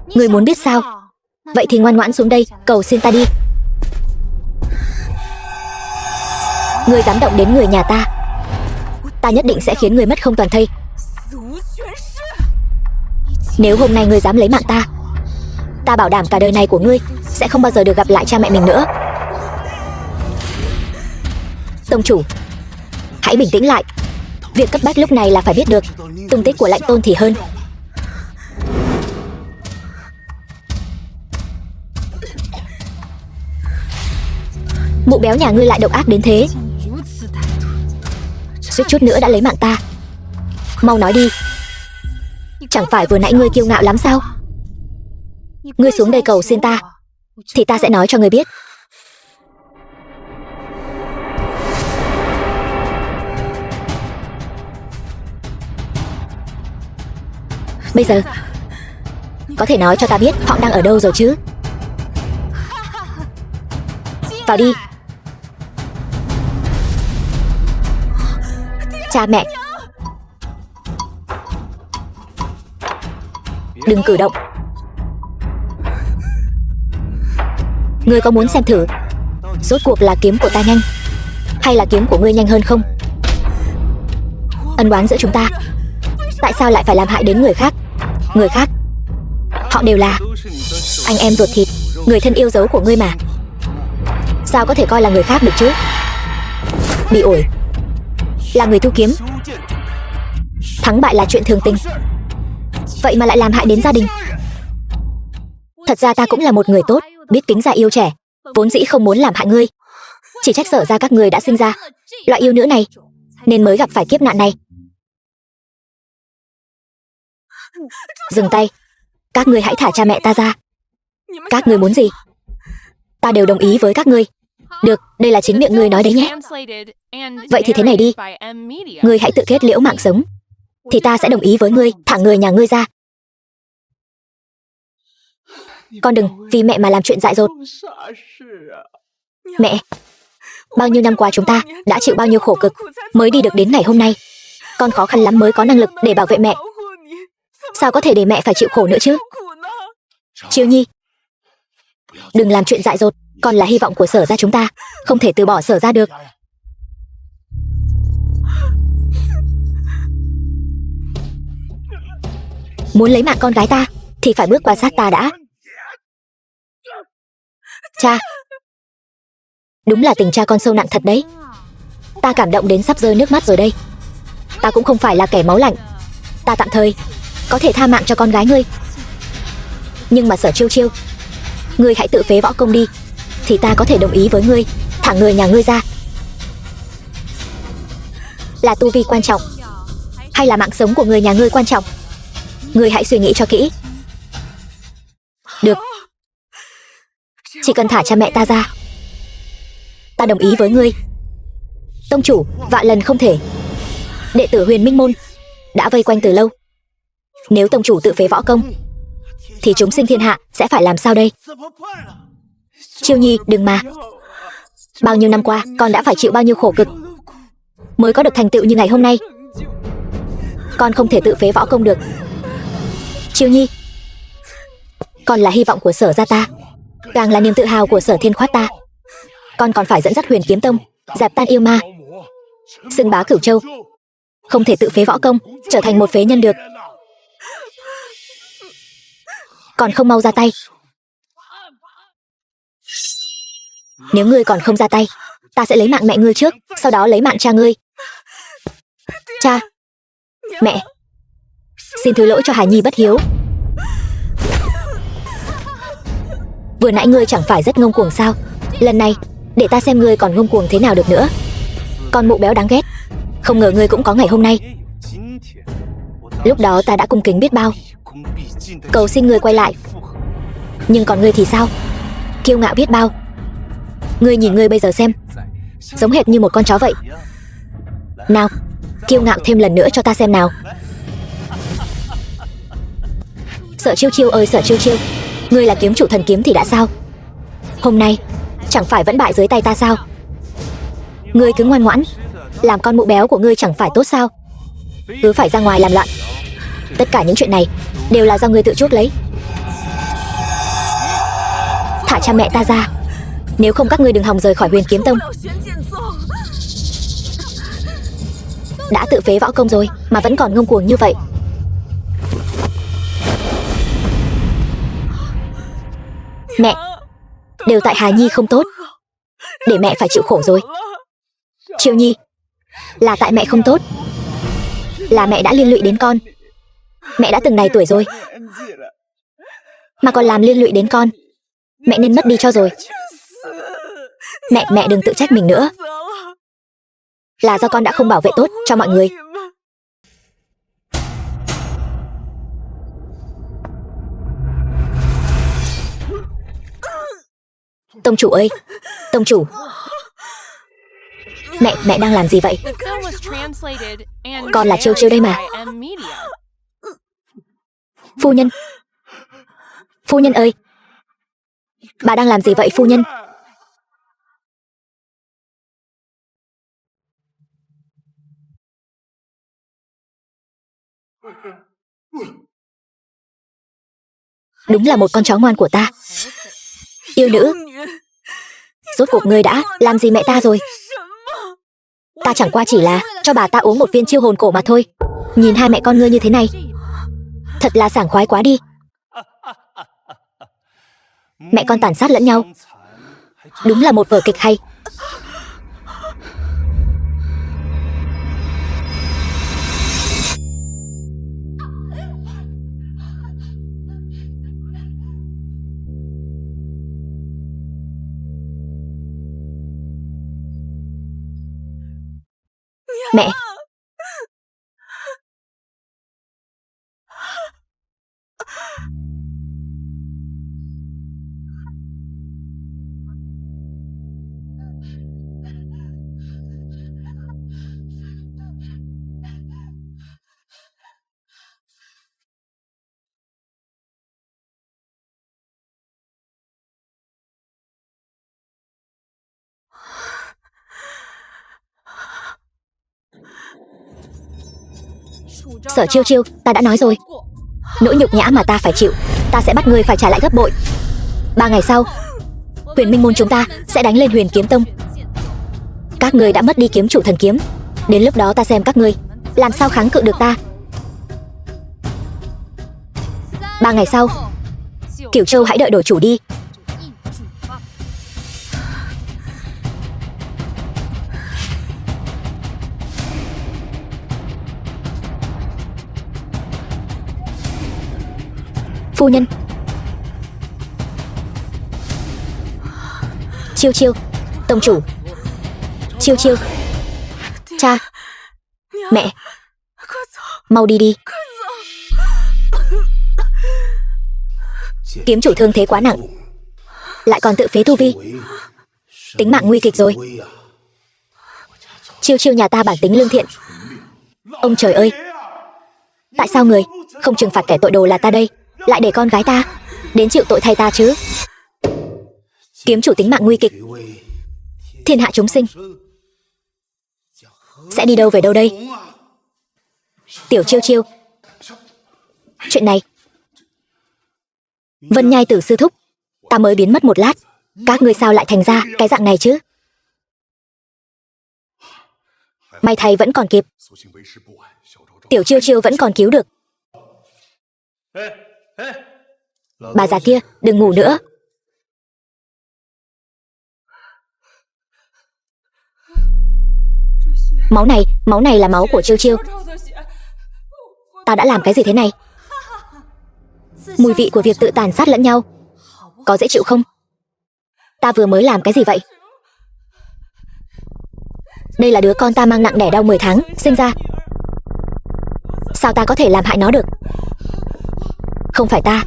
Ngươi muốn biết sao? Vậy thì ngoan ngoãn xuống đây cầu xin ta đi. Ngươi dám động đến người nhà ta, ta nhất định sẽ khiến ngươi mất không toàn thây. Nếu hôm nay ngươi dám lấy mạng ta, ta bảo đảm cả đời này của ngươi sẽ không bao giờ được gặp lại cha mẹ mình nữa. Tông chủ, hãy bình tĩnh lại. Việc cấp bách lúc này là phải biết được tung tích của Lạnh Tôn thì hơn. Mụ béo nhà ngươi lại độc ác đến thế, suýt chút nữa đã lấy mạng ta. Mau nói đi, chẳng phải vừa nãy ngươi kiêu ngạo lắm sao? Ngươi xuống đây cầu xin ta, thì ta sẽ nói cho ngươi biết. Bây giờ có thể nói cho ta biết họ đang ở đâu rồi chứ? Vào đi. Cha mẹ, đừng cử động. Ngươi có muốn xem thử rốt cuộc là kiếm của ta nhanh hay là kiếm của ngươi nhanh hơn không? Ân oán giữa chúng ta, tại sao lại phải làm hại đến người khác? Người khác, họ đều là anh em ruột thịt, người thân yêu dấu của ngươi mà. Sao có thể coi là người khác được chứ? Bị ổi. là người thu kiếm. Thắng bại là chuyện thường tình, vậy mà lại làm hại đến gia đình. Thật ra ta cũng là một người tốt, biết kính già yêu trẻ, vốn dĩ không muốn làm hại ngươi. Chỉ trách Sở ra các người đã sinh ra loại yêu nữ này, nên mới gặp phải kiếp nạn này. Dừng tay, các ngươi hãy thả cha mẹ ta ra. Các ngươi muốn gì, ta đều đồng ý với các ngươi. Được, đây là chính miệng ngươi nói đấy nhé. Vậy thì thế này đi, ngươi hãy tự kết liễu mạng sống, thì ta sẽ đồng ý với ngươi, thả người nhà ngươi ra. Con đừng vì mẹ mà làm chuyện dại dột. Mẹ, bao nhiêu năm qua chúng ta đã chịu bao nhiêu khổ cực mới đi được đến ngày hôm nay. Con khó khăn lắm mới có năng lực để bảo vệ mẹ, sao có thể để mẹ phải chịu khổ nữa chứ? Chiêu Nhi, đừng làm chuyện dại dột, con là hy vọng của Sở ra chúng ta, không thể từ bỏ Sở ra được. Muốn lấy mạng con gái ta thì phải bước qua sát ta đã. Cha, đúng là tình cha con sâu nặng thật đấy. Ta cảm động đến sắp rơi nước mắt rồi đây. Ta cũng không phải là kẻ máu lạnh, ta tạm thời có thể tha mạng cho con gái ngươi. Nhưng mà Sở Chiêu Chiêu, ngươi hãy tự phế võ công đi, thì ta có thể đồng ý với ngươi, thả người nhà ngươi ra. Là tu vi quan trọng, hay là mạng sống của người nhà ngươi quan trọng? Ngươi hãy suy nghĩ cho kỹ. Được, chỉ cần thả cha mẹ ta ra, ta đồng ý với ngươi. Tông chủ, vạn lần không thể. Đệ tử Huyền Minh Môn đã vây quanh từ lâu. Nếu tông chủ tự phế võ công, thì chúng sinh thiên hạ sẽ phải làm sao đây? Chiêu Nhi, đừng mà. Bao nhiêu năm qua, con đã phải chịu bao nhiêu khổ cực mới có được thành tựu như ngày hôm nay. Con không thể tự phế võ công được. Chiêu Nhi, con là hy vọng của Sở gia ta, càng là niềm tự hào của Sở Thiên Khoát ta. Con còn phải dẫn dắt Huyền Kiếm Tông dẹp tan yêu ma, xưng bá Cửu Châu. Không thể tự phế võ công, trở thành một phế nhân được. Còn không mau ra tay. Nếu ngươi còn không ra tay, ta sẽ lấy mạng mẹ ngươi trước, sau đó lấy mạng cha ngươi. Cha, mẹ, xin thứ lỗi cho Hải Nhi bất hiếu. Vừa nãy ngươi chẳng phải rất ngông cuồng sao? Lần này, để ta xem ngươi còn ngông cuồng thế nào được nữa. Con mụ béo đáng ghét, không ngờ ngươi cũng có ngày hôm nay. Lúc đó ta đã cung kính biết bao, cầu xin ngươi quay lại. Nhưng còn ngươi thì sao? Kiêu ngạo biết bao. Ngươi nhìn ngươi bây giờ xem, giống hệt như một con chó vậy. Nào, kiêu ngạo thêm lần nữa cho ta xem nào. Sở Chiêu Chiêu ơi Sở Chiêu Chiêu, ngươi là kiếm chủ thần kiếm thì đã sao? Hôm nay chẳng phải vẫn bại dưới tay ta sao? Ngươi cứ ngoan ngoãn làm con mụ béo của ngươi chẳng phải tốt sao? Cứ phải ra ngoài làm loạn. Tất cả những chuyện này đều là do ngươi tự chuốc lấy. Thả cha mẹ ta ra, nếu không các ngươi đừng hòng rời khỏi Huyền Kiếm Tông. Đã tự phế võ công rồi mà vẫn còn ngông cuồng như vậy. Mẹ, đều tại Hà Nhi không tốt, để mẹ phải chịu khổ rồi. Chiêu Nhi, là tại mẹ không tốt, là mẹ đã liên lụy đến con. Mẹ đã từng này tuổi rồi mà còn làm liên lụy đến con, mẹ nên mất đi cho rồi. Mẹ đừng tự trách mình nữa, là do con đã không bảo vệ tốt cho mọi người. Tông chủ ơi, tông chủ. Mẹ đang làm gì vậy? Con là Chiêu Chiêu đây mà. Phu nhân ơi, bà đang làm gì vậy phu nhân? Đúng là một con chó ngoan của ta. Yêu nữ, rốt cuộc ngươi đã làm gì mẹ ta rồi? Ta chẳng qua chỉ là cho bà ta uống một viên chiêu hồn cổ mà thôi. Nhìn hai mẹ con ngươi như thế này, thật là sảng khoái quá đi. Mẹ con tàn sát lẫn nhau, đúng là một vở kịch hay. Mẹ. Sở Chiêu Chiêu, ta đã nói rồi, nỗi nhục nhã mà ta phải chịu, ta sẽ bắt ngươi phải trả lại gấp bội. 3 ngày sau, Huyền Minh môn chúng ta sẽ đánh lên Huyền Kiếm Tông. Các ngươi đã mất đi kiếm chủ thần kiếm, đến lúc đó ta xem các ngươi làm sao kháng cự được ta. 3 ngày sau, Cửu Châu hãy đợi đổi chủ đi. Phu nhân. Chiêu Chiêu, tông chủ. Chiêu Chiêu. Cha. Mẹ. Mau đi đi. Kiếm chủ thương thế quá nặng, lại còn tự phế tu vi, tính mạng nguy kịch rồi. Chiêu Chiêu nhà ta bản tính lương thiện. Ông trời ơi, tại sao người không trừng phạt kẻ tội đồ là ta đây, lại để con gái ta đến chịu tội thay ta chứ? Kiếm chủ tính mạng nguy kịch, thiên hạ chúng sinh sẽ đi đâu về đâu đây? Tiểu Chiêu Chiêu, chuyện này, Vân Nhai Tử sư thúc, ta mới biến mất một lát, các ngươi sao lại thành ra cái dạng này chứ? May thay vẫn còn kịp, Tiểu Chiêu Chiêu vẫn còn cứu được. Bà già kia, đừng ngủ nữa. Máu này là máu của Chiêu Chiêu. Ta đã làm cái gì thế này? Mùi vị của việc tự tàn sát lẫn nhau, có dễ chịu không? Ta vừa mới làm cái gì vậy? Đây là đứa con ta mang nặng đẻ đau 10 tháng sinh ra, sao ta có thể làm hại nó được? Không phải ta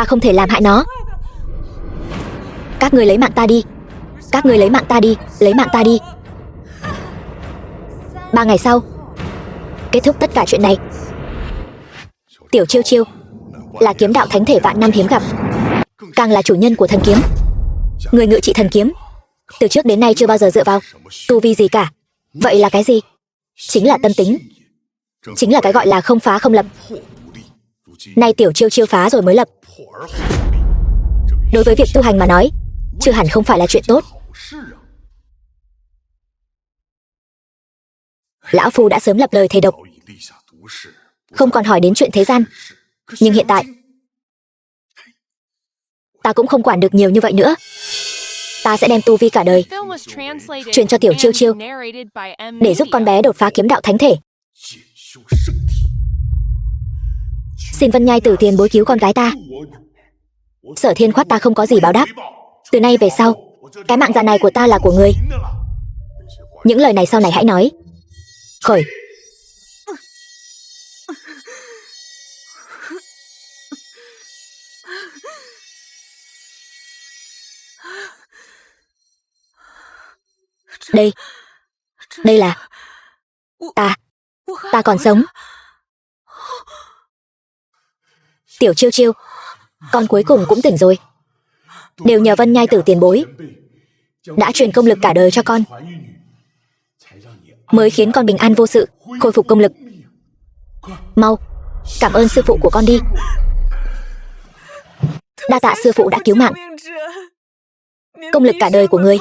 không thể làm hại nó. Các ngươi lấy mạng ta đi, các ngươi lấy mạng ta đi, lấy mạng ta đi. 3 ngày sau, kết thúc tất cả chuyện này. Tiểu Chiêu Chiêu là kiếm đạo thánh thể vạn năm hiếm gặp, càng là chủ nhân của thần kiếm. Người ngự trị thần kiếm, từ trước đến nay chưa bao giờ dựa vào tu vi gì cả. Vậy là cái gì? Chính là tâm tính, chính là cái gọi là không phá không lập. Nay Tiểu Chiêu Chiêu phá rồi mới lập. Đối với việc tu hành mà nói, chưa hẳn không phải là chuyện tốt. Lão Phu đã sớm lập lời thề độc, không còn hỏi đến chuyện thế gian. Nhưng hiện tại, ta cũng không quản được nhiều như vậy nữa. Ta sẽ đem tu vi cả đời truyền cho Tiểu Chiêu Chiêu, để giúp con bé đột phá kiếm đạo thánh thể. Xin Vân Nhai Tử tiền bối cứu con gái ta. Sở Thiên Khoát ta không có gì báo đáp. Từ nay về sau, cái mạng già này của ta là của người. Những lời này sau này hãy nói. Khởi. Đây là ta còn sống. Tiểu Chiêu Chiêu, con cuối cùng cũng tỉnh rồi. Đều nhờ Vân Nhai Tử tiền bối đã truyền công lực cả đời cho con, mới khiến con bình an vô sự, khôi phục công lực. Mau, cảm ơn sư phụ của con đi. Đa tạ sư phụ đã cứu mạng. Công lực cả đời của người.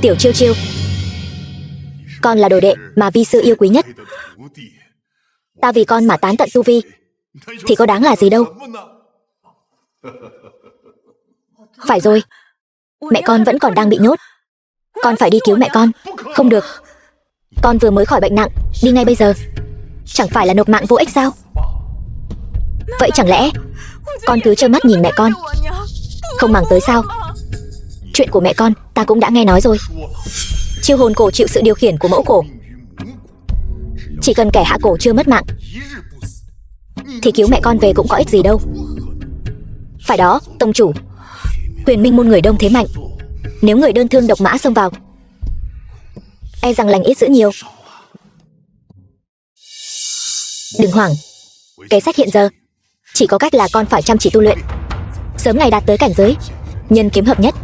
Tiểu Chiêu Chiêu, con là đồ đệ mà vi sư yêu quý nhất. Ta vì con mà tán tận tu vi, thì có đáng là gì đâu. Phải rồi, mẹ con vẫn còn đang bị nhốt. Con phải đi cứu mẹ con. Không được, con vừa mới khỏi bệnh nặng, đi ngay bây giờ. Chẳng phải là nộp mạng vô ích sao? Vậy chẳng lẽ con cứ trơ mắt nhìn mẹ con không màng tới sao? Chuyện của mẹ con ta cũng đã nghe nói rồi. Chiêu hồn cổ chịu sự điều khiển của mẫu cổ. Chỉ cần kẻ hạ cổ chưa mất mạng thì cứu mẹ con về cũng có ích gì đâu. Phải đó, tông chủ. Huyền Minh môn người đông thế mạnh, nếu người đơn thương độc mã xông vào, e rằng lành ít dữ nhiều. Đừng hoảng. Kế sách hiện giờ chỉ có cách là con phải chăm chỉ tu luyện, sớm ngày đạt tới cảnh giới nhân kiếm hợp nhất,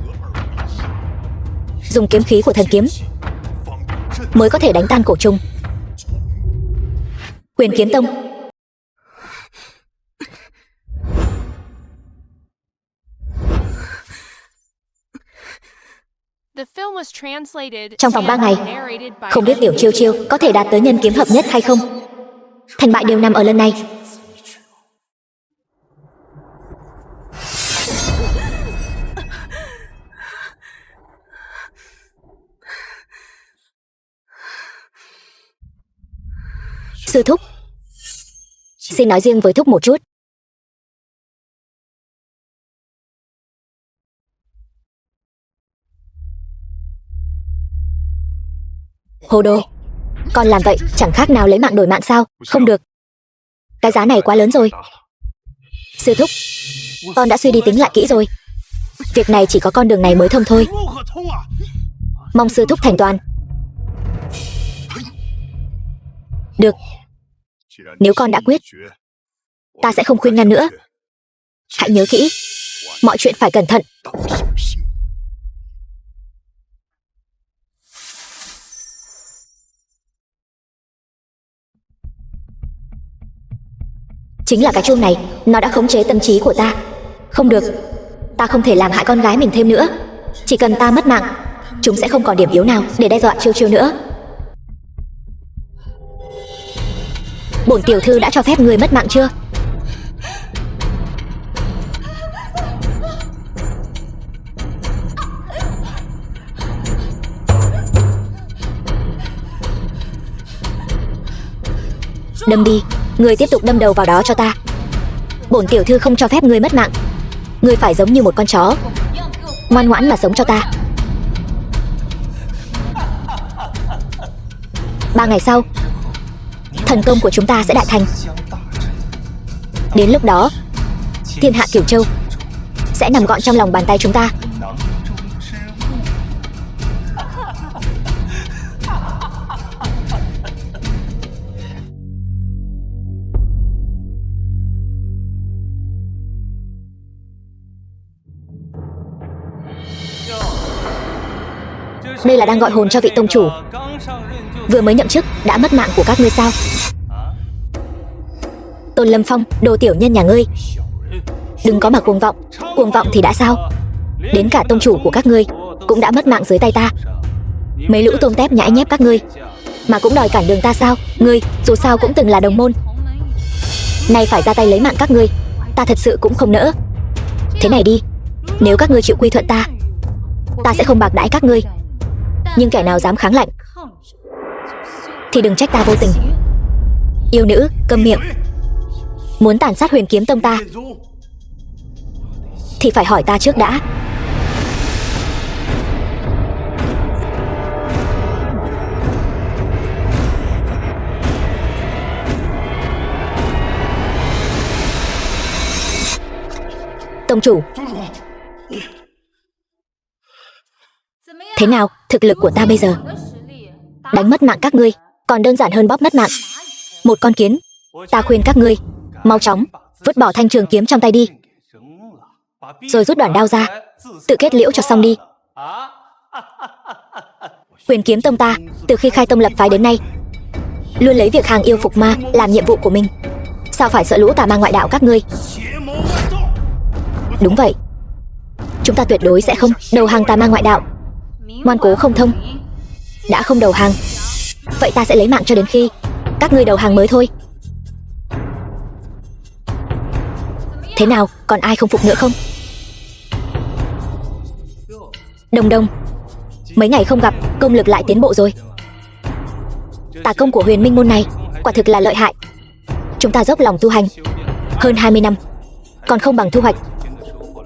dùng kiếm khí của thần kiếm mới có thể đánh tan cổ trùng. Huyền Kiếm Tông. Trong vòng 3 ngày, không biết tiểu Chiêu Chiêu có thể đạt tới nhân kiếm hợp nhất hay không. Thành bại đều nằm ở lần này. Sư thúc, xin nói riêng với thúc một chút. Hồ đồ, con làm vậy chẳng khác nào lấy mạng đổi mạng sao? Không được, cái giá này quá lớn rồi. Sư thúc, con đã suy đi tính lại kỹ rồi. Việc này chỉ có con đường này mới thông thôi. Mong sư thúc thành toàn. Được, nếu con đã quyết, ta sẽ không khuyên ngăn nữa. Hãy nhớ kỹ, mọi chuyện phải cẩn thận. Chính là cái chuông này, nó đã khống chế tâm trí của ta. Không được, ta không thể làm hại con gái mình thêm nữa. Chỉ cần ta mất mạng, chúng sẽ không còn điểm yếu nào để đe dọa Chiêu Chiêu nữa. Bổn tiểu thư đã cho phép người mất mạng chưa? Đâm đi, người tiếp tục đâm đầu vào đó cho ta. Bổn tiểu thư không cho phép người mất mạng. Người phải giống như một con chó, ngoan ngoãn mà sống cho ta. 3 ngày sau, thần công của chúng ta sẽ đại thành. Đến lúc đó, thiên hạ Cửu Châu sẽ nằm gọn trong lòng bàn tay chúng ta. Đây là đang gọi hồn cho vị tông chủ vừa mới nhậm chức đã mất mạng của các ngươi sao? Tôn Lâm Phong, đồ tiểu nhân nhà ngươi, đừng có mà cuồng vọng. Cuồng vọng thì đã sao? Đến cả tông chủ của các ngươi cũng đã mất mạng dưới tay ta. Mấy lũ tôm tép nhãi nhép các ngươi mà cũng đòi cản đường ta sao? Ngươi dù sao cũng từng là đồng môn, nay phải ra tay lấy mạng các ngươi, ta thật sự cũng không nỡ. Thế này đi, nếu các ngươi chịu quy thuận ta, ta sẽ không bạc đãi các ngươi. Nhưng kẻ nào dám kháng lệnh thì đừng trách ta vô tình. Yêu nữ, câm miệng. Muốn tàn sát Huyền Kiếm Tông ta thì phải hỏi ta trước đã. Tông chủ, thế nào, thực lực của ta bây giờ? Đánh mất mạng các ngươi còn đơn giản hơn bóp mất mạng một con kiến. Ta khuyên các ngươi mau chóng vứt bỏ thanh trường kiếm trong tay đi, rồi rút đoạn đao ra, tự kết liễu cho xong đi. Huyền Kiếm Tông ta từ khi khai tông lập phái đến nay luôn lấy việc hàng yêu phục ma làm nhiệm vụ của mình. Sao phải sợ lũ tà ma ngoại đạo các ngươi? Đúng vậy, chúng ta tuyệt đối sẽ không đầu hàng tà ma ngoại đạo. Ngoan cố không thông. Đã không đầu hàng, vậy ta sẽ lấy mạng cho đến khi các ngươi đầu hàng mới thôi. Thế nào, còn ai không phục nữa không? Đồng Đồng, mấy ngày không gặp, công lực lại tiến bộ rồi. Tà công của Huyền Minh môn này quả thực là lợi hại. Chúng ta dốc lòng tu hành hơn 20 năm, còn không bằng thu hoạch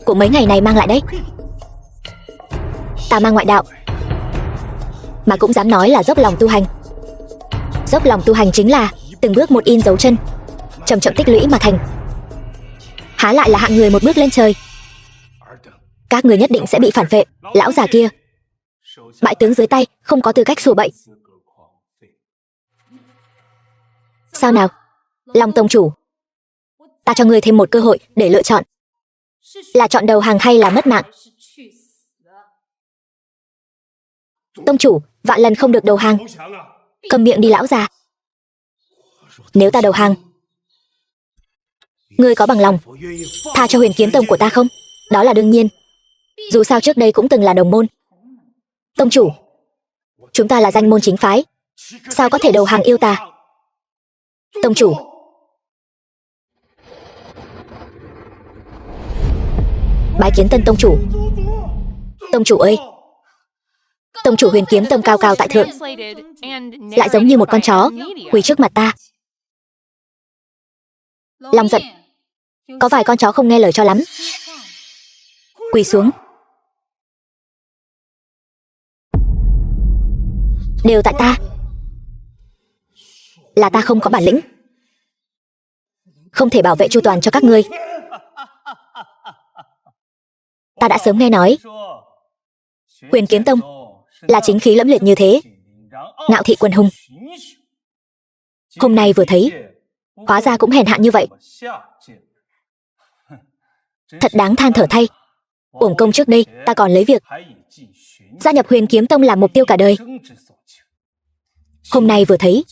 của mấy ngày này mang lại đấy. tà ma ngoại đạo, mà cũng dám nói là dốc lòng tu hành. Dốc lòng tu hành chính là từng bước một in dấu chân, chậm chậm tích lũy mà thành. Há lại là hạng người một bước lên trời. Các người nhất định sẽ bị phản vệ. Lão già kia, bại tướng dưới tay, không có tư cách sủa bậy. Sao nào, Long tông chủ, ta cho ngươi thêm một cơ hội để lựa chọn, là chọn đầu hàng hay là mất mạng. Tông chủ, vạn lần không được đầu hàng. Cầm miệng đi lão già. Nếu ta đầu hàng, ngươi có bằng lòng tha cho Huyền Kiếm Tông của ta không? Đó là đương nhiên, dù sao trước đây cũng từng là đồng môn. Tông chủ, chúng ta là danh môn chính phái, sao có thể đầu hàng yêu tà? Tông chủ, bái kiến tân tông chủ. Tông chủ ơi, tông chủ Huyền Kiếm Tông cao cao tại thượng, lại giống như một con chó quỳ trước mặt ta. Long giận, có vài con chó không nghe lời cho lắm. Quỳ xuống. Đều tại ta, là ta không có bản lĩnh, không thể bảo vệ chu toàn cho các ngươi. Ta đã sớm nghe nói Huyền Kiếm Tông là chính khí lẫm liệt như thế, ngạo thị quần hùng. Hôm nay vừa thấy, hóa ra cũng hèn hạ như vậy. Thật đáng than thở thay. Uổng công trước đây ta còn lấy việc gia nhập Huyền Kiếm Tông làm mục tiêu cả đời. Hôm nay vừa thấy,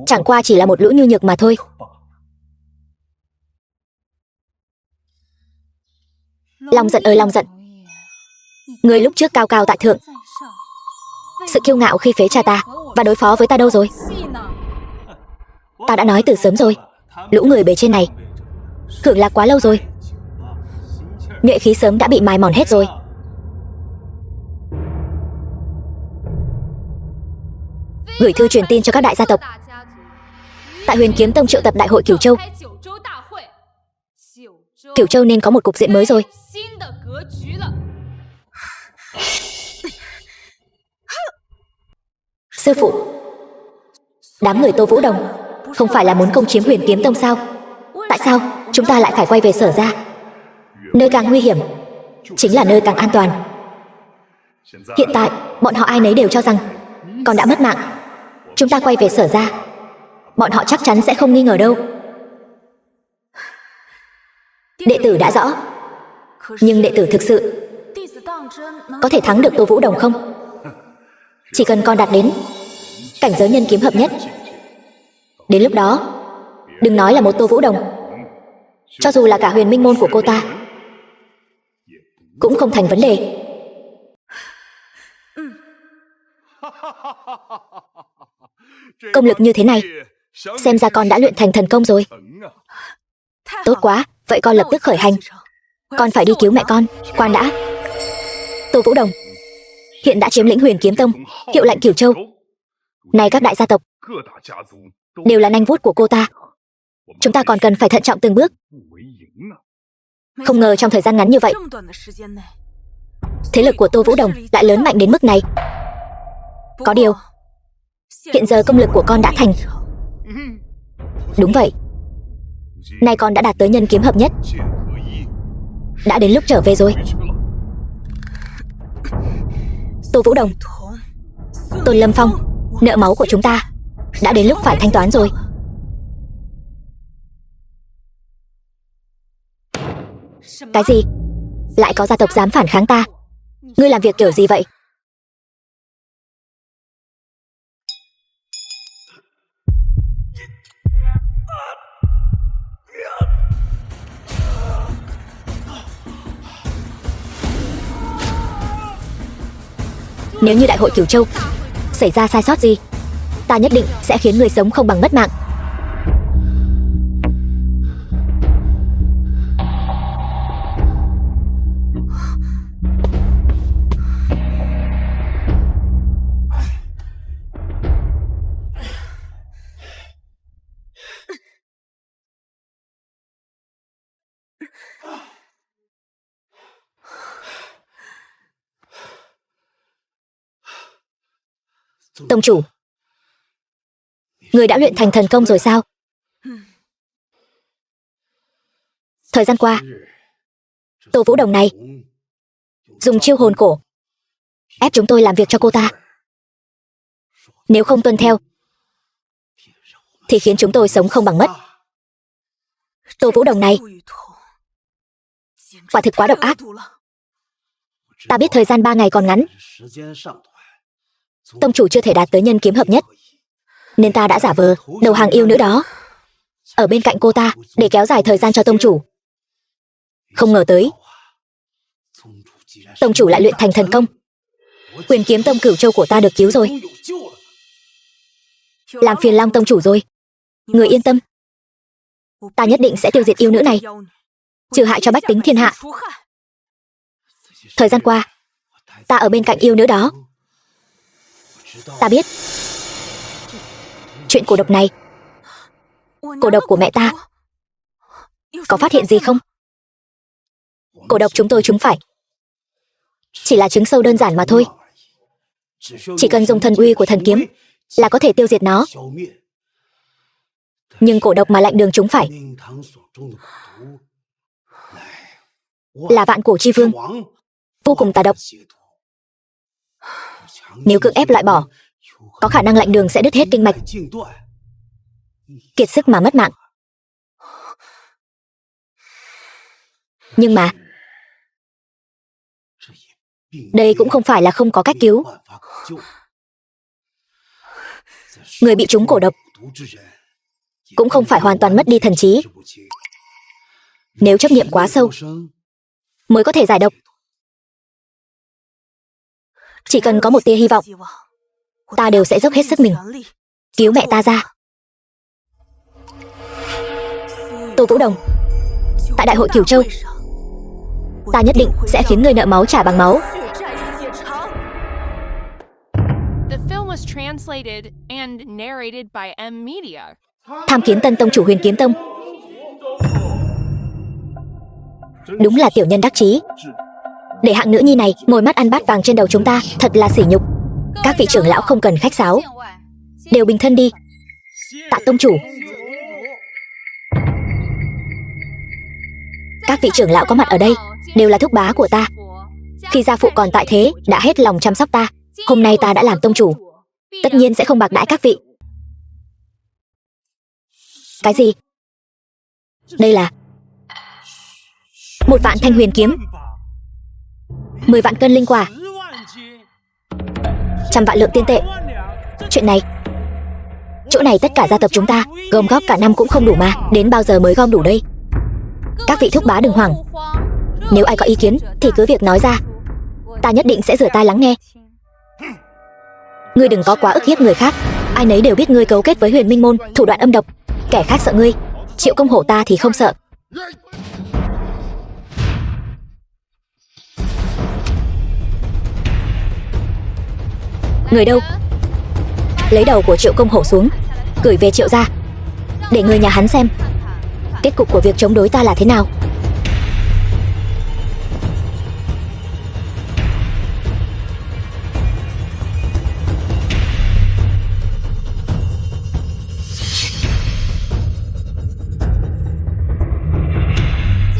chẳng qua chỉ là một lũ nhu nhược mà thôi. Long giận ơi Long giận, người lúc trước cao cao tại thượng, sự kiêu ngạo khi phế cha ta và đối phó với ta đâu rồi? Ta đã nói từ sớm rồi, lũ người bề trên này hưởng lạc quá lâu rồi, nhuệ khí sớm đã bị mài mòn hết rồi. Gửi thư truyền tin cho các đại gia tộc, tại Huyền Kiếm Tông triệu tập đại hội Cửu Châu. Cửu Châu nên có một cục diện mới rồi. Sư phụ, đám người Tô Vũ Đồng không phải là muốn công chiếm Huyền Kiếm Tông sao? Tại sao chúng ta lại phải quay về Sở gia? Nơi càng nguy hiểm chính là nơi càng an toàn. Hiện tại bọn họ ai nấy đều cho rằng con đã mất mạng. Chúng ta quay về Sở gia, bọn họ chắc chắn sẽ không nghi ngờ đâu. Đệ tử đã rõ, nhưng đệ tử thực sự có thể thắng được Tô Vũ Đồng không? Chỉ cần con đạt đến cảnh giới nhân kiếm hợp nhất, đến lúc đó đừng nói là một Tô Vũ Đồng, cho dù là cả huyền minh môn của cô ta cũng không thành vấn đề. Công lực như thế này, xem ra con đã luyện thành thần công rồi. Tốt quá, vậy con lập tức khởi hành. Con phải đi cứu mẹ con. Khoan đã, Tô Vũ Đồng hiện đã chiếm lĩnh Huyền Kiếm Tông, hiệu lệnh Cửu Châu. Này các đại gia tộc đều là nanh vuốt của cô ta, chúng ta còn cần phải thận trọng từng bước. Không ngờ trong thời gian ngắn như vậy, thế lực của Tô Vũ Đồng lại lớn mạnh đến mức này. Có điều, hiện giờ công lực của con đã thành. Đúng vậy, nay con đã đạt tới nhân kiếm hợp nhất, đã đến lúc trở về rồi. Tô Vũ Đồng, Tôn Lâm Phong, nợ máu của chúng ta đã đến lúc phải thanh toán rồi. Cái gì? Lại có gia tộc dám phản kháng ta? Ngươi làm việc kiểu gì vậy? Nếu như đại hội Cửu Châu xảy ra sai sót gì, ta nhất định sẽ khiến người sống không bằng mất mạng. Tông chủ, người đã luyện thành thần công rồi sao? Thời gian qua, Tô Vũ Đồng này dùng chiêu hồn cổ ép chúng tôi làm việc cho cô ta. Nếu không tuân theo thì khiến chúng tôi sống không bằng mất. Tô Vũ Đồng này quả thực quá độc ác. Ta biết thời gian 3 ngày còn ngắn, tông chủ chưa thể đạt tới nhân kiếm hợp nhất, nên ta đã giả vờ đầu hàng yêu nữ đó ở bên cạnh cô ta để kéo dài thời gian cho tông chủ. Không ngờ tới tông chủ lại luyện thành thần công. Huyền kiếm tông Cửu Châu của ta được cứu rồi. Làm phiền Long tông chủ rồi. Người yên tâm, ta nhất định sẽ tiêu diệt yêu nữ này, trừ hại cho bách tính thiên hạ. Thời gian qua, ta ở bên cạnh yêu nữ đó. Ta biết chuyện cổ độc này, cổ độc của mẹ ta. Có phát hiện gì không? Cổ độc chúng tôi trúng phải chỉ là trứng sâu đơn giản mà thôi. Chỉ cần dùng thần uy của thần kiếm là có thể tiêu diệt nó. Nhưng cổ độc mà Lạnh Đường trúng phải là Vạn Cổ Chi Vương, vô cùng tà độc. Nếu cưỡng ép loại bỏ, có khả năng Lạnh Đường sẽ đứt hết kinh mạch, kiệt sức mà mất mạng. Nhưng mà đây cũng không phải là không có cách cứu. Người bị trúng cổ độc cũng không phải hoàn toàn mất đi thần trí. Nếu chấp niệm quá sâu mới có thể giải độc. Chỉ cần có một tia hy vọng, ta đều sẽ dốc hết sức mình cứu mẹ ta ra. Tô Vũ Đồng, tại Đại hội Cửu Châu, ta nhất định sẽ khiến người nợ máu trả bằng máu. The film was translated and narrated by M Media. Tham kiến tân tông chủ Huyền Kiếm Tông. Đúng là tiểu nhân đắc chí. Để hạng nữ nhi này ngồi mắt ăn bát vàng trên đầu chúng ta, thật là sỉ nhục. Các vị trưởng lão không cần khách sáo, đều bình thân đi. Tạ tông chủ. Các vị trưởng lão có mặt ở đây đều là thúc bá của ta. Khi gia phụ còn tại thế đã hết lòng chăm sóc ta. Hôm nay ta đã làm tông chủ, tất nhiên sẽ không bạc đãi các vị. Cái gì? Đây là 1 vạn thanh huyền kiếm, 10 vạn cân linh quả, 100 vạn lượng tiên tệ. Chuyện này, chỗ này tất cả gia tộc chúng ta gom góp cả năm cũng không đủ mà. Đến bao giờ mới gom đủ đây? Các vị thúc bá đừng hoảng. Nếu ai có ý kiến thì cứ việc nói ra, ta nhất định sẽ rửa tai lắng nghe. Ngươi đừng có quá ức hiếp người khác. Ai nấy đều biết ngươi cấu kết với Huyền Minh Môn, thủ đoạn âm độc. Kẻ khác sợ ngươi, Triệu Công Hổ ta thì không sợ. Người đâu? Lấy đầu của Triệu Công Hổ xuống, gửi về Triệu gia, để người nhà hắn xem kết cục của việc chống đối ta là thế nào.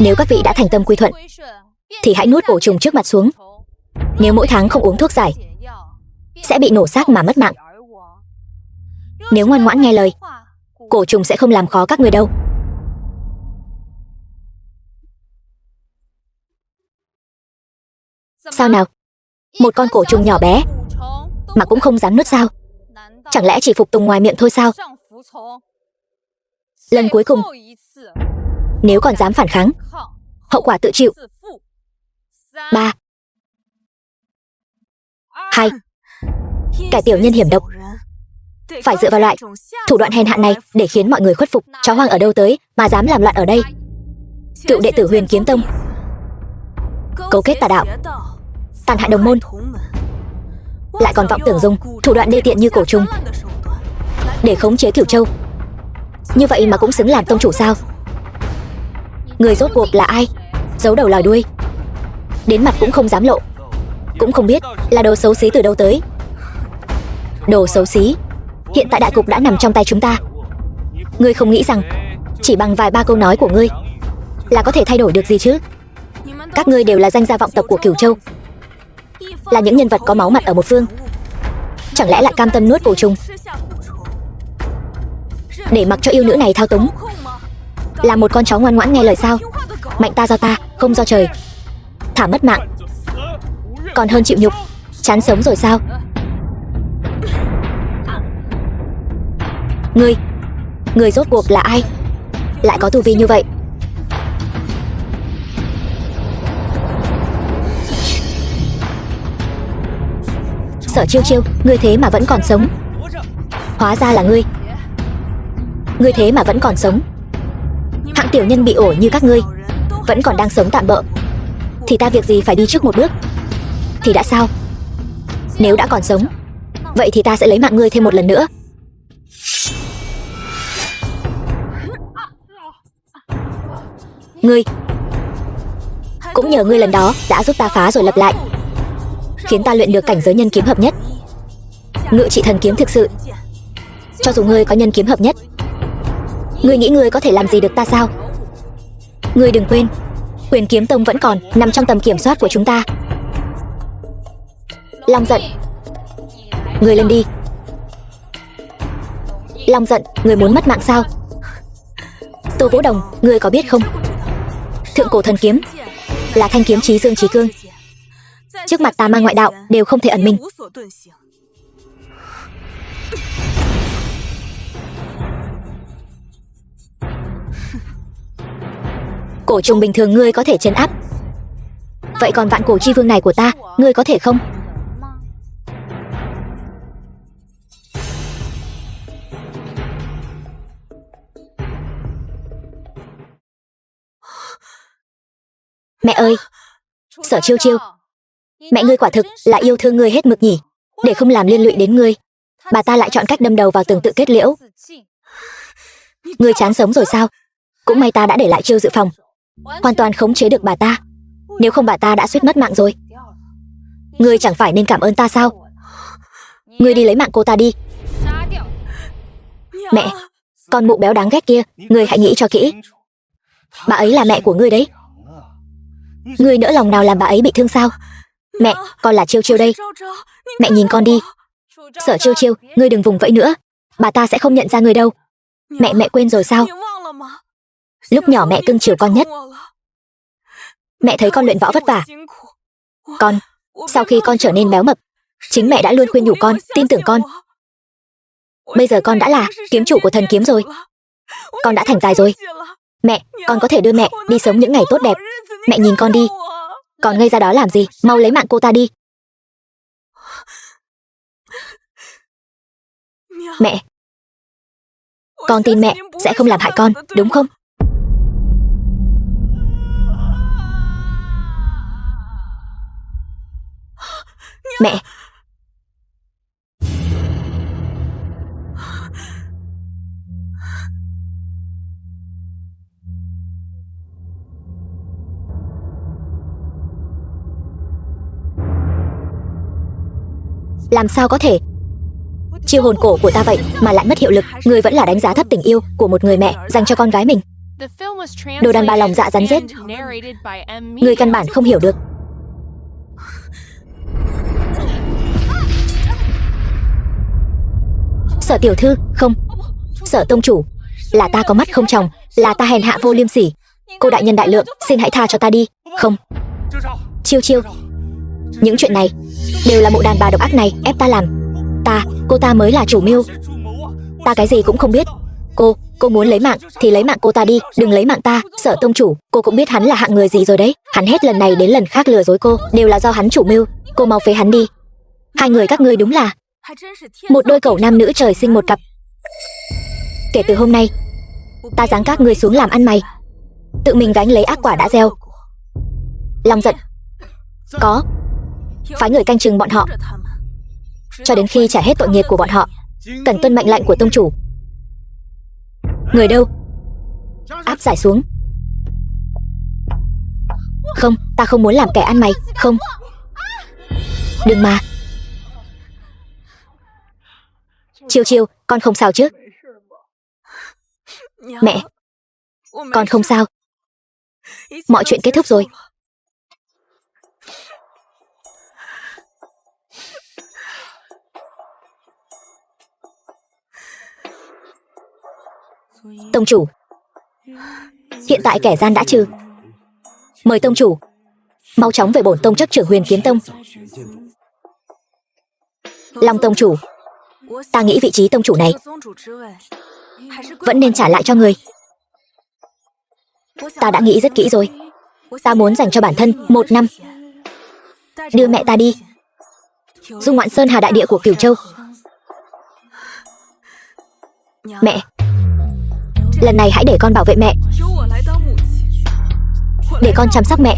Nếu các vị đã thành tâm quy thuận thì hãy nuốt cổ trùng trước mặt xuống. Nếu mỗi tháng không uống thuốc giải sẽ bị nổ xác mà mất mạng. Nếu ngoan ngoãn nghe lời, cổ trùng sẽ không làm khó các người đâu. Sao nào? Một con cổ trùng nhỏ bé mà cũng không dám nuốt sao? Chẳng lẽ chỉ phục tùng ngoài miệng thôi sao? Lần cuối cùng, nếu còn dám phản kháng, hậu quả tự chịu. 3, 2. Kẻ tiểu nhân hiểm độc phải dựa vào loại thủ đoạn hèn hạ này để khiến mọi người khuất phục. Chó hoang ở đâu tới mà dám làm loạn ở đây? Cựu đệ tử Huyền Kiếm Tông cấu kết tà đạo, tàn hại đồng môn, lại còn vọng tưởng dùng thủ đoạn đê tiện như cổ trùng để khống chế Cửu Châu. Như vậy mà cũng xứng làm tông chủ sao? Người rốt cuộc là ai? Giấu đầu lòi đuôi, đến mặt cũng không dám lộ, cũng không biết là đồ xấu xí từ đâu tới. Đồ xấu xí. Hiện tại đại cục đã nằm trong tay chúng ta. Ngươi không nghĩ rằng chỉ bằng vài ba câu nói của ngươi là có thể thay đổi được gì chứ? Các ngươi đều là danh gia vọng tộc của Cửu Châu, là những nhân vật có máu mặt ở một phương. Chẳng lẽ lại cam tâm nuốt cổ trùng, để mặc cho yêu nữ này thao túng? Là một con chó ngoan ngoãn nghe lời sao? Mạnh ta do ta, không do trời. Thả mất mạng còn hơn chịu nhục. Chán sống rồi sao? Ngươi rốt cuộc là ai? Lại có tu vi như vậy? Sở Chiêu Chiêu, ngươi thế mà vẫn còn sống. Hóa ra là ngươi thế mà vẫn còn sống. Hạng tiểu nhân bị ổi như các ngươi vẫn còn đang sống tạm bợ, thì ta việc gì phải đi trước một bước? Thì đã sao? Nếu đã còn sống, vậy thì ta sẽ lấy mạng ngươi thêm một lần nữa. Ngươi, cũng nhờ ngươi lần đó đã giúp ta phá rồi lập lại, khiến ta luyện được cảnh giới nhân kiếm hợp nhất. Ngự trị thần kiếm thực sự. Cho dù ngươi có nhân kiếm hợp nhất, ngươi nghĩ ngươi có thể làm gì được ta sao? Ngươi đừng quên, Huyền Kiếm Tông vẫn còn nằm trong tầm kiểm soát của chúng ta. Long Giận, ngươi lên đi. Long Giận, ngươi muốn mất mạng sao? Tô Vũ Đồng, ngươi có biết không, Thượng cổ thần kiếm là thanh kiếm chí dương chí cương. Trước mặt tà ma ngoại đạo đều không thể ẩn mình. Cổ trùng bình thường ngươi có thể trấn áp, vậy còn vạn cổ chi vương này của ta, ngươi có thể không? Mẹ ơi! Sở Chiêu Chiêu, mẹ ngươi quả thực là yêu thương ngươi hết mực nhỉ. Để không làm liên lụy đến ngươi, bà ta lại chọn cách đâm đầu vào tường tự kết liễu. Ngươi chán sống rồi sao? Cũng may ta đã để lại chiêu dự phòng, hoàn toàn khống chế được bà ta. Nếu không bà ta đã suýt mất mạng rồi. Ngươi chẳng phải nên cảm ơn ta sao? Ngươi đi lấy mạng cô ta đi. Mẹ! Con mụ béo đáng ghét kia, ngươi hãy nghĩ cho kỹ. Bà ấy là mẹ của ngươi đấy. Ngươi nỡ lòng nào làm bà ấy bị thương sao? Mẹ, con là Chiêu Chiêu đây. Mẹ nhìn con đi. Sở Chiêu Chiêu, ngươi đừng vùng vẫy nữa, bà ta sẽ không nhận ra ngươi đâu. Mẹ quên rồi sao? Lúc nhỏ mẹ cưng chiều con nhất. Mẹ thấy con luyện võ vất vả. Sau khi con trở nên béo mập, chính mẹ đã luôn khuyên nhủ con, tin tưởng con. Bây giờ con đã là kiếm chủ của thần kiếm rồi. Con đã thành tài rồi. Mẹ, con có thể đưa mẹ đi sống những ngày tốt đẹp. Mẹ nhìn con đi. Còn ngây ra đó làm gì? Mau lấy mạng cô ta đi. Mẹ, con tin mẹ sẽ không làm hại con, đúng không? Mẹ! Làm sao có thể? Chiêu hồn cổ của ta vậy mà lại mất hiệu lực. Ngươi vẫn là đánh giá thấp tình yêu của một người mẹ dành cho con gái mình. Đồ đàn bà lòng dạ rắn rết. Ngươi căn bản không hiểu được. Sở tiểu thư, không. Sở tông chủ, là ta có mắt không tròng, là ta hèn hạ vô liêm sỉ. Cô đại nhân đại lượng, xin hãy tha cho ta đi. Không. Chiêu Chiêu, những chuyện này đều là mụ đàn bà độc ác này ép ta làm. Cô ta mới là chủ mưu. Ta cái gì cũng không biết. Cô muốn lấy mạng thì lấy mạng cô ta đi, đừng lấy mạng ta. Sở tông chủ, cô cũng biết hắn là hạng người gì rồi đấy. Hắn hết lần này đến lần khác lừa dối cô, đều là do hắn chủ mưu. Cô mau phế hắn đi. Hai người các ngươi đúng là một đôi cẩu nam nữ trời sinh một cặp. Kể từ hôm nay, ta giáng các ngươi xuống làm ăn mày, tự mình gánh lấy ác quả đã gieo. Long Giận, có phái người canh chừng bọn họ cho đến khi trả hết tội nghiệp của bọn họ. Cần tuân mệnh lệnh của tông chủ. Người đâu? Áp giải xuống. Không, ta không muốn làm kẻ ăn mày. Không. Đừng mà. Chiêu Chiêu, con không sao chứ? Mẹ, con không sao. Mọi chuyện kết thúc rồi. Tông chủ, hiện tại kẻ gian đã trừ. Mời tông chủ mau chóng về bổn tông chấp trưởng Huyền Kiếm Tông. Long tông chủ, ta nghĩ vị trí tông chủ này vẫn nên trả lại cho người. Ta đã nghĩ rất kỹ rồi. Ta muốn dành cho bản thân 1 năm. Đưa mẹ ta đi du ngoạn sơn hà đại địa của Cửu Châu. Mẹ, lần này hãy để con bảo vệ mẹ, để con chăm sóc mẹ.